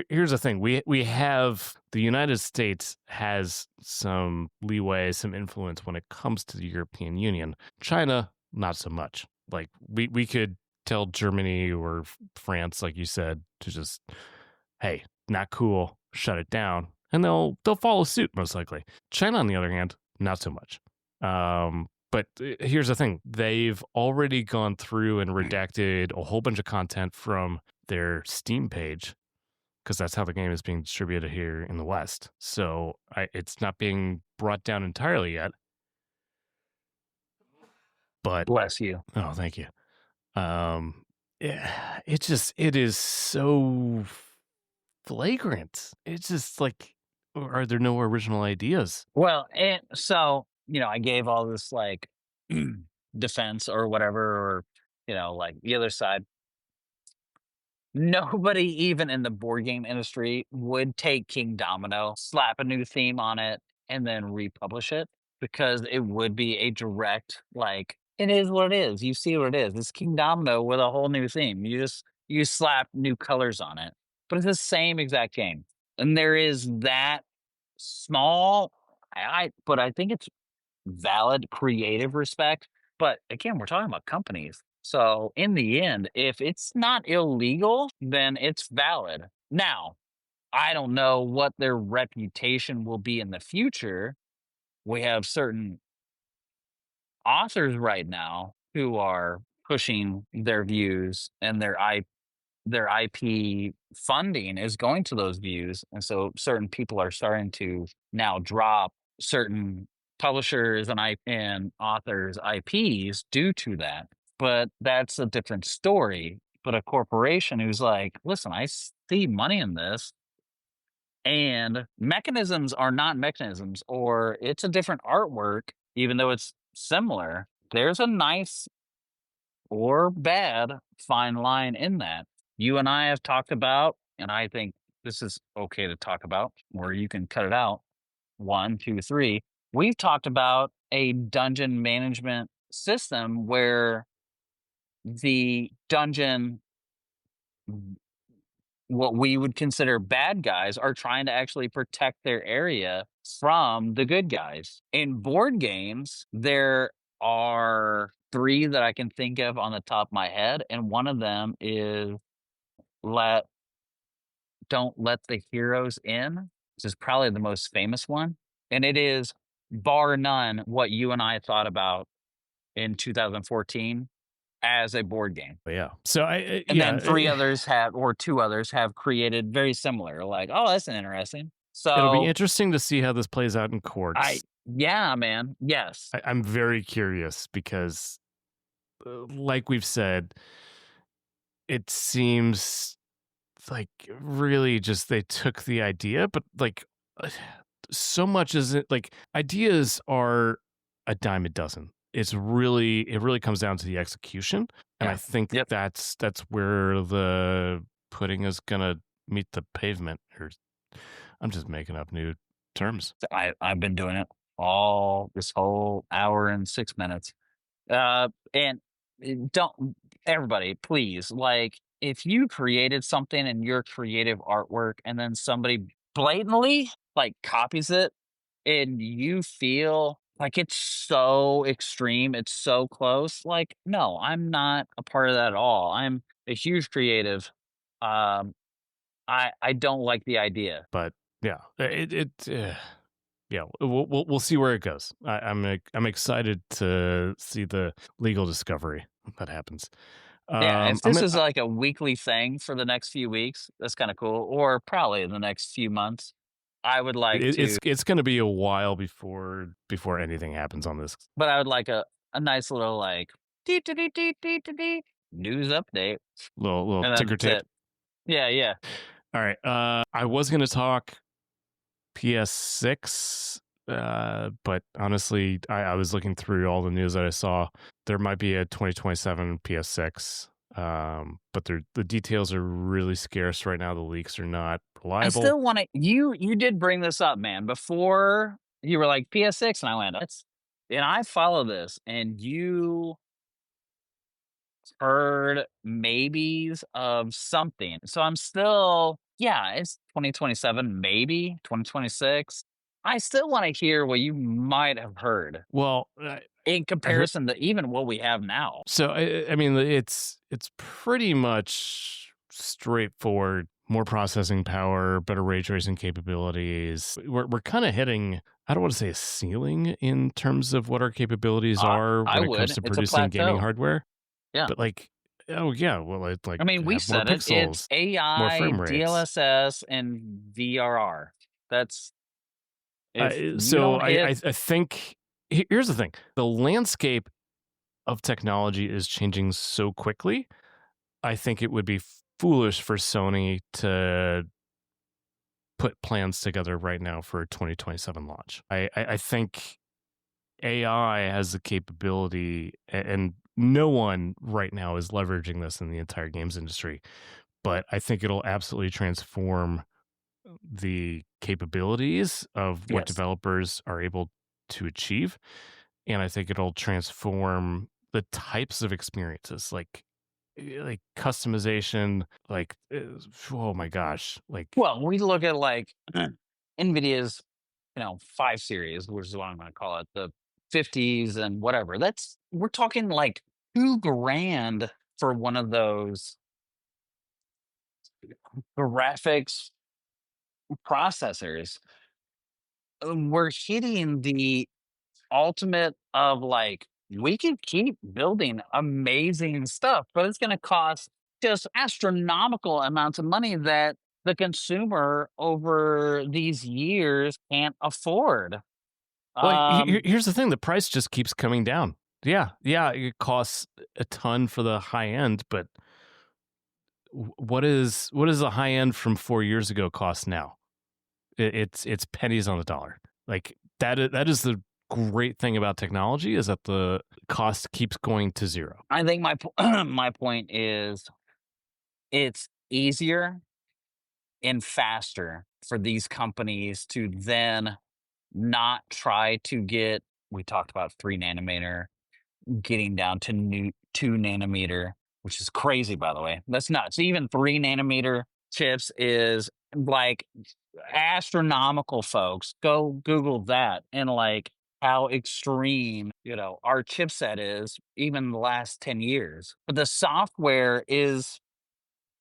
here's the thing. We have the United States has some leeway, some influence when it comes to the European Union. China, not so much. Like we could tell Germany or France, like you said, to just, hey, not cool, shut it down, and they'll follow suit most likely. China, on the other hand, not so much. But here's the thing: they've already gone through and redacted a whole bunch of content from their Steam page because that's how the game is being distributed here in the West. So it's not being brought down entirely yet. But Bless you. oh, thank you. Yeah, it is so flagrant. It's just like, are there no original ideas? Well, and so, I gave all this, like, defense or whatever, or, like, the other side. Nobody even in the board game industry would take King Domino, slap a new theme on it, and then republish it because it would be a direct, like, it is what it is. You see what it is. It's King Domino with a whole new theme. You slap new colors on it, but it's the same exact game. And there is that small, but I think it's valid creative respect. But again, we're talking about companies. So in the end, if it's not illegal, then it's valid. Now, I don't know what their reputation will be in the future. We have certain authors right now who are pushing their views, and their IP funding is going to those views. And so certain people are starting to now drop certain publishers and authors' IPs due to that. But that's a different story. But a corporation who's like, listen, I see money in this, and mechanisms are not mechanisms, or it's a different artwork, even though it's similar. There's a nice or bad fine line in that. You and I have talked about, and I think this is okay to talk about, where you can cut it out. One, two, three. We've talked about a dungeon management system where the dungeon, what we would consider bad guys, are trying to actually protect their area from the good guys. In board games, there are three that I can think of on the top of my head, and one of them is let don't let the heroes in, which is probably the most famous one. And it is bar none what you and I thought about in 2014 as a board game. But yeah. So And then three yeah, others have, or two others have created very similar, like, oh, that's an interesting. it'll be So interesting to see how this plays out in I, courts. yeah, man. Yes. I'm very curious because, like we've said, it seems like really just they took the idea, but like uh, so much is it like ideas are a dime a dozen. It really comes down to the execution, and I Yeah. think Yep. that's where the pudding is gonna meet the pavement. Or I'm just making up new terms. I've been doing it all this whole hour and 6 minutes. And don't, everybody, please, like, if you created something in your creative artwork and then somebody blatantly like copies it, and you feel like it's so extreme, it's so close, like, no, I'm not a part of that at all. I'm a huge creative. Um, I don't like the idea. But yeah, it yeah, we'll see where it goes. I'm excited to see the legal discovery that happens. Yeah, if I'm this gonna is like a weekly thing for the next few weeks, that's kinda cool, or probably the next few months. I would like to it's gonna be a while before anything happens on this but I would like a nice little, like, "Deet, da, deet, deet, deet, da, deet, news update," little and then ticker that's tape. it. Yeah, yeah. All right, I was gonna talk PS6, but honestly, I was looking through all the news that I saw. There might be a 2027 PS6, but the details are really scarce right now. The leaks are not I reliable. still wanna you did bring this up, man. Before you were like, "PS6," and I went, "That's" and I follow this, and you heard maybes of something. So I'm still yeah, it's 2027, maybe 2026. I still wanna hear what you might have heard Well, in I heard. comparison to even what we have now. So I mean, it's pretty much straightforward. More processing power, better ray tracing capabilities. We're kind of hitting. I don't want to say a ceiling in terms of what our capabilities are I when it comes would. to It's a producing gaming plateau. hardware. Yeah. But like, oh yeah, well, it like I mean, we have more said it. It's pixels, more AI, frame rates. DLSS, and VRR. That's if you So don't hit I think here's the thing: the landscape of technology is changing so quickly. I think it would be foolish for Sony to put plans together right now for a 2027 launch. I think AI has the capability, and no one right now is leveraging this in the entire games industry. But I think it'll absolutely transform the capabilities of what yes. developers are able to achieve. And I think it'll transform the types of experiences like customization, oh my gosh, like Well, we look at like NVIDIA's, 5 series, which is what I'm gonna call it, the 50s and whatever. That's we're talking like 2 grand for one of those graphics processors. We're hitting the ultimate of like, we can keep building amazing stuff, but it's gonna cost just astronomical amounts of money that the consumer over these years can't afford. Um, here's the thing, the price just keeps coming down. Yeah, it costs a ton for the high end, but what is the high end from 4 years ago cost now? It's pennies on the dollar. Like that is the great thing about technology, is that the cost keeps going to zero. I think my point is it's easier and faster for these companies to then not try to get we talked about 3 nanometer getting down to new 2 nanometer, which is crazy by the way. That's nuts. Even 3 nanometer chips is like astronomical, folks. Go Google that and like how extreme, our chipset is even the last 10 years. But the software is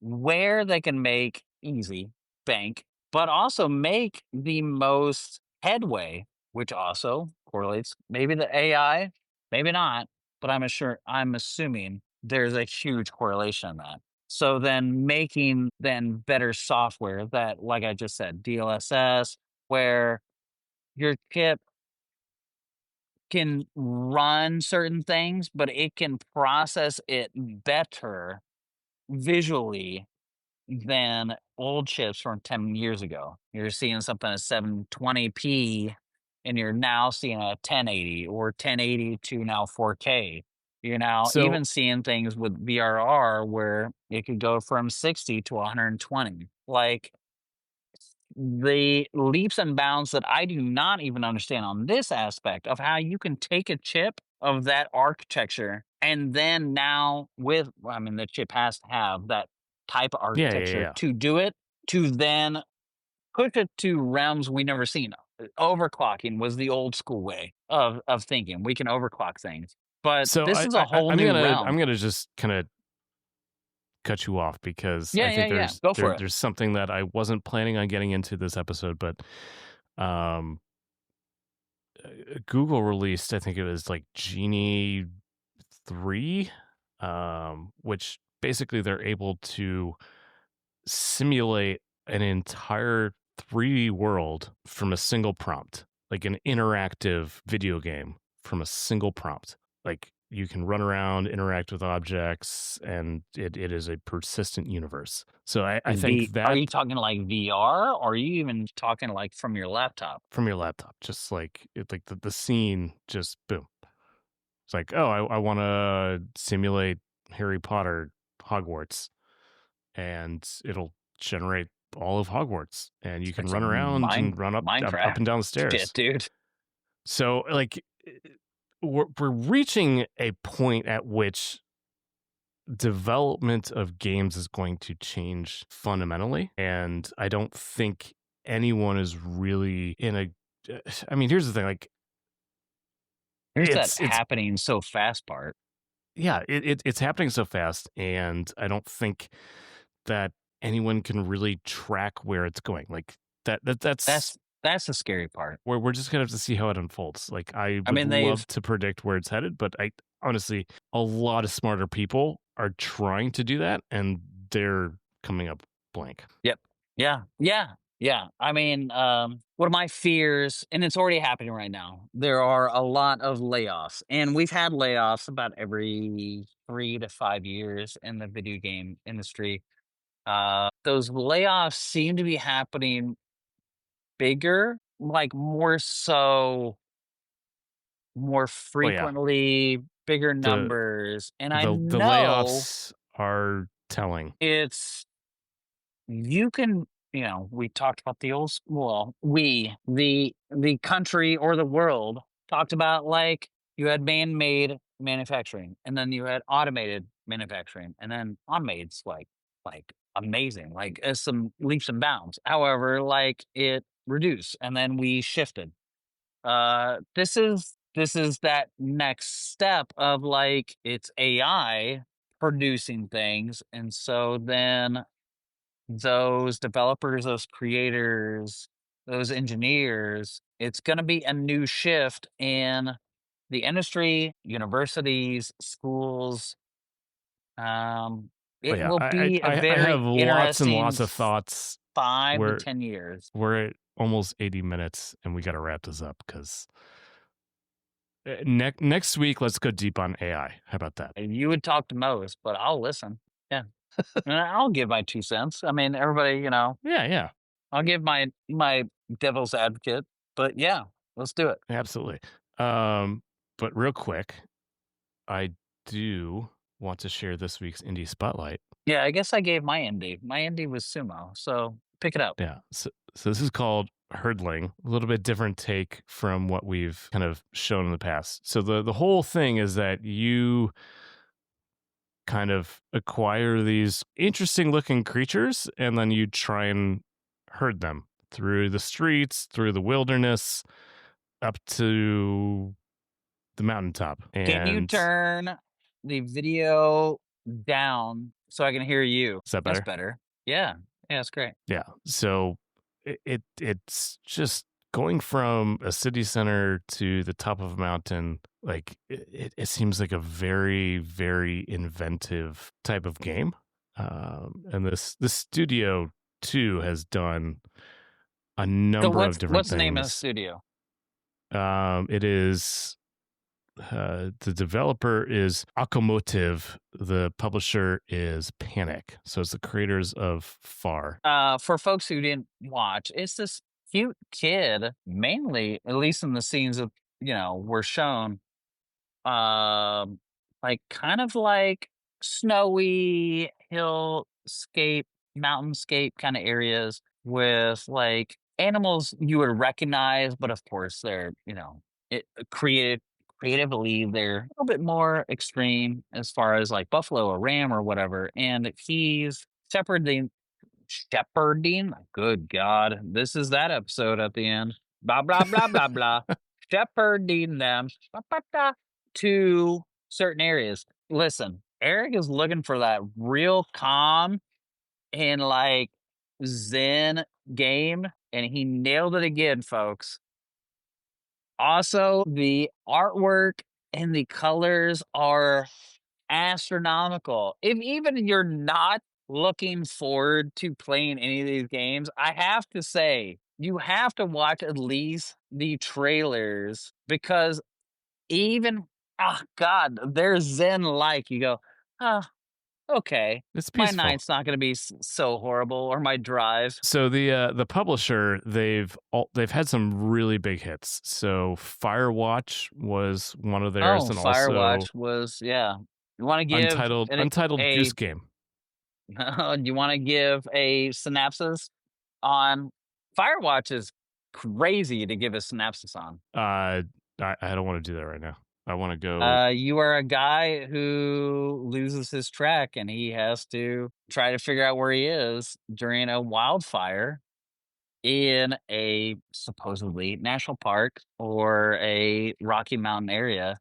where they can make easy bank, but also make the most headway, which also correlates maybe the AI, maybe not, but I'm assuming there's a huge correlation in that. So then making then better software that, like I just said, DLSS, where your chip can run certain things, but it can process it better visually than old chips from 10 years ago. You're seeing something at 720p and you're now seeing a 1080 or 1080 to now 4K. You're now So even seeing things with VRR where it could go from 60 to 120. Like the leaps and bounds that I do not even understand on this aspect of how you can take a chip of that architecture and then now I mean, the chip has to have that type of architecture yeah. to do it, to then push it to realms we never seen. Overclocking was the old school way of thinking. We can overclock things, but So this is a whole I'm new gonna realm. just kind of cut you off because Yeah, I yeah, think yeah. Go for it. there's something that I wasn't planning on getting into this episode, but um Google released, I think it was like Genie 3, which basically they're able to simulate an entire 3D world from a single prompt, like an interactive video game from a single prompt. Like you can run around, interact with objects, and it is a persistent universe. So I think Are that you talking like VR, or are you even talking like from your laptop? from your laptop, just like like the scene, just boom. It's like, oh, I want to simulate Harry Potter Hogwarts, and it'll generate all of Hogwarts, and you can It's like run around and run up Minecraft and down the shit, stairs. dude. So, like, we're reaching a point at which development of games is going to change fundamentally, and I don't think anyone is really in a. I mean, here's the thing: like, Here's that it's happening so fast part. yeah, it's happening so fast, and I don't think that anyone can really track where it's going. Like that's That's the scary part. where we're just gonna have to see how it unfolds. Like I I would mean, they've love to predict where it's headed, but I honestly, a lot of smarter people are trying to do that, and they're coming up blank. Yep. Yeah. Yeah. Yeah. I mean, one of my fears, and it's already happening right now, there are a lot of layoffs. And we've had layoffs about every 3 to 5 years in the video game industry. Those layoffs seem to be happening bigger, like more Oh yeah, frequently, bigger the numbers. And I the know layoffs are telling. it's you can, we talked about the old school, the country or the world talked about, like, you had man-made manufacturing, and then you had automated manufacturing, and then automated's like amazing, like some leaps and bounds. However, like, it reduced and then we shifted. This is that next step of, like, it's AI producing things, and so then those developers, those creators, those engineers, it's going to be a new shift in the industry, universities, schools. Um, Oh it yeah, will I be a I have very lots and interesting lots of thoughts. 5 to 10 years. We're at almost 80 minutes, and we got to wrap this up because next week, let's go deep on AI. How about that? And you would talk to most, but I'll listen. Yeah, and I'll give my 2 cents. I mean, everybody, Yeah, yeah, I'll give my devil's advocate. But yeah, let's do it. absolutely. Um, but real quick, I do want to share this week's indie spotlight. Yeah, I guess I gave my indie. My indie was sumo, so pick it up. Yeah, so this is called hurdling, a little bit different take from what we've kind of shown in the past. So the whole thing is that you kind of acquire these interesting looking creatures, and then you try and herd them through the streets, through the wilderness, up to the mountaintop. Can you And turn the video down so I can hear you? is that That's better? better. Yeah. Yeah, that's great. Yeah. So it's just going from a city center to the top of a mountain. Like it seems like a very, very inventive type of game. And this studio too has done a So number of different what's the name of the things. studio? It is the developer is Automotive. The publisher is Panic. So it's the creators of Far. For folks who didn't watch, it's this cute kid, mainly, at least in the scenes that, were shown, um, like, kind of like snowy hillscape, mountainscape kind of areas with, like, animals you would recognize, but of course they're, it creatively they're a little bit more extreme as far as like buffalo or ram or whatever. And he's shepherding. Good God, this is that episode at the end. Blah blah blah blah blah. Shepherding them ba, ba, da, to certain areas. Listen, Eric is looking for that real calm and, like, zen game, and he nailed it again, folks. Also, the artwork and the colors are astronomical. If even you're not looking forward to playing any of these games, I have to say, you have to watch at least the trailers because even God, they're zen-like. You go, "Oh, okay. It's My peaceful. night's not gonna be so horrible, or my drive." So the publisher, they've had some really big hits. So Firewatch was one of theirs, Oh, and also Firewatch was yeah. You wanna give Untitled Goose a Game. you wanna give a synopsis on Firewatch is crazy to give a synopsis on. I don't want to do that right now. I want to go. You are a guy who loses his track, and he has to try to figure out where he is during a wildfire in a supposedly national park or a Rocky Mountain area,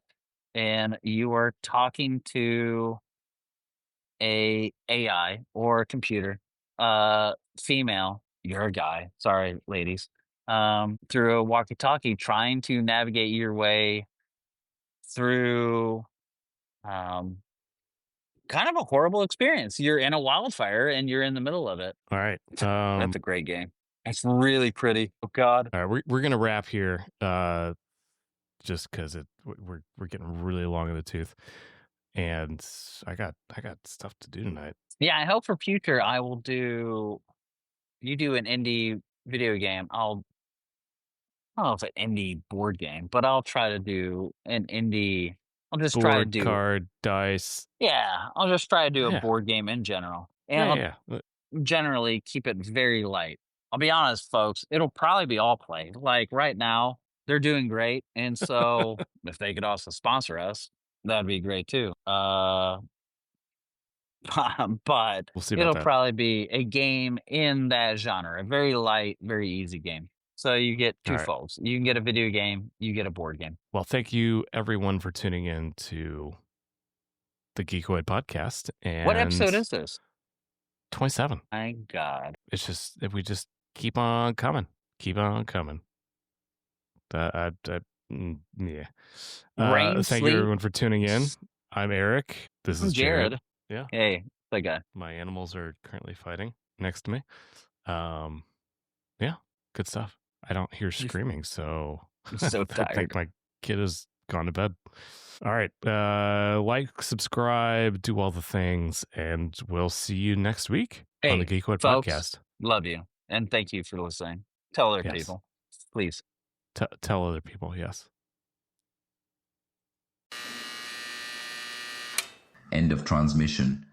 and you are talking to a AI or a computer, female, you're a guy, sorry, ladies, through a walkie-talkie trying to navigate your way through, um, kind of a horrible experience. You're in a wildfire and you're in the middle of it. All right. That's a great game. It's really pretty. Oh god. All right. We're gonna wrap here. Just because we're getting really long in the tooth, and I got stuff to do tonight. Yeah, I hope for future I will do you do an indie video game. I don't know if an indie board game, but I'll try to do an indie I'll just try to Board, do card, dice. yeah, I'll just try to do a Yeah. board game in general. And Yeah. I'll Yeah. Yeah. generally keep it very light. I'll be honest, folks, it'll probably be all play. Like right now, they're doing great. And so if they could also sponsor us, that'd be great too. But We'll see about it'll that. probably be a game in that genre, a very light, very easy game. So you get All two right. folds. You can get a video game, you get a board game. Well, thank you everyone for tuning in to the Geekoid podcast What episode and is this? 27. My God. It's just if we just keep on coming, keep on coming. Yeah. Rain, Thank you sleep. everyone for tuning in. I'm Eric. This I'm is Jared. Jared. Yeah. Hey, that guy. My animals are currently fighting next to me. Um, yeah, good stuff. I don't hear screaming, so I'm I so think tired. my kid has gone to bed. All right. Like, subscribe, do all the things, and we'll see you next week on the Hey, Geekwood folks, podcast. love you. And thank you for listening. Tell other Yes. people, please. Tell other people. Yes. End of transmission.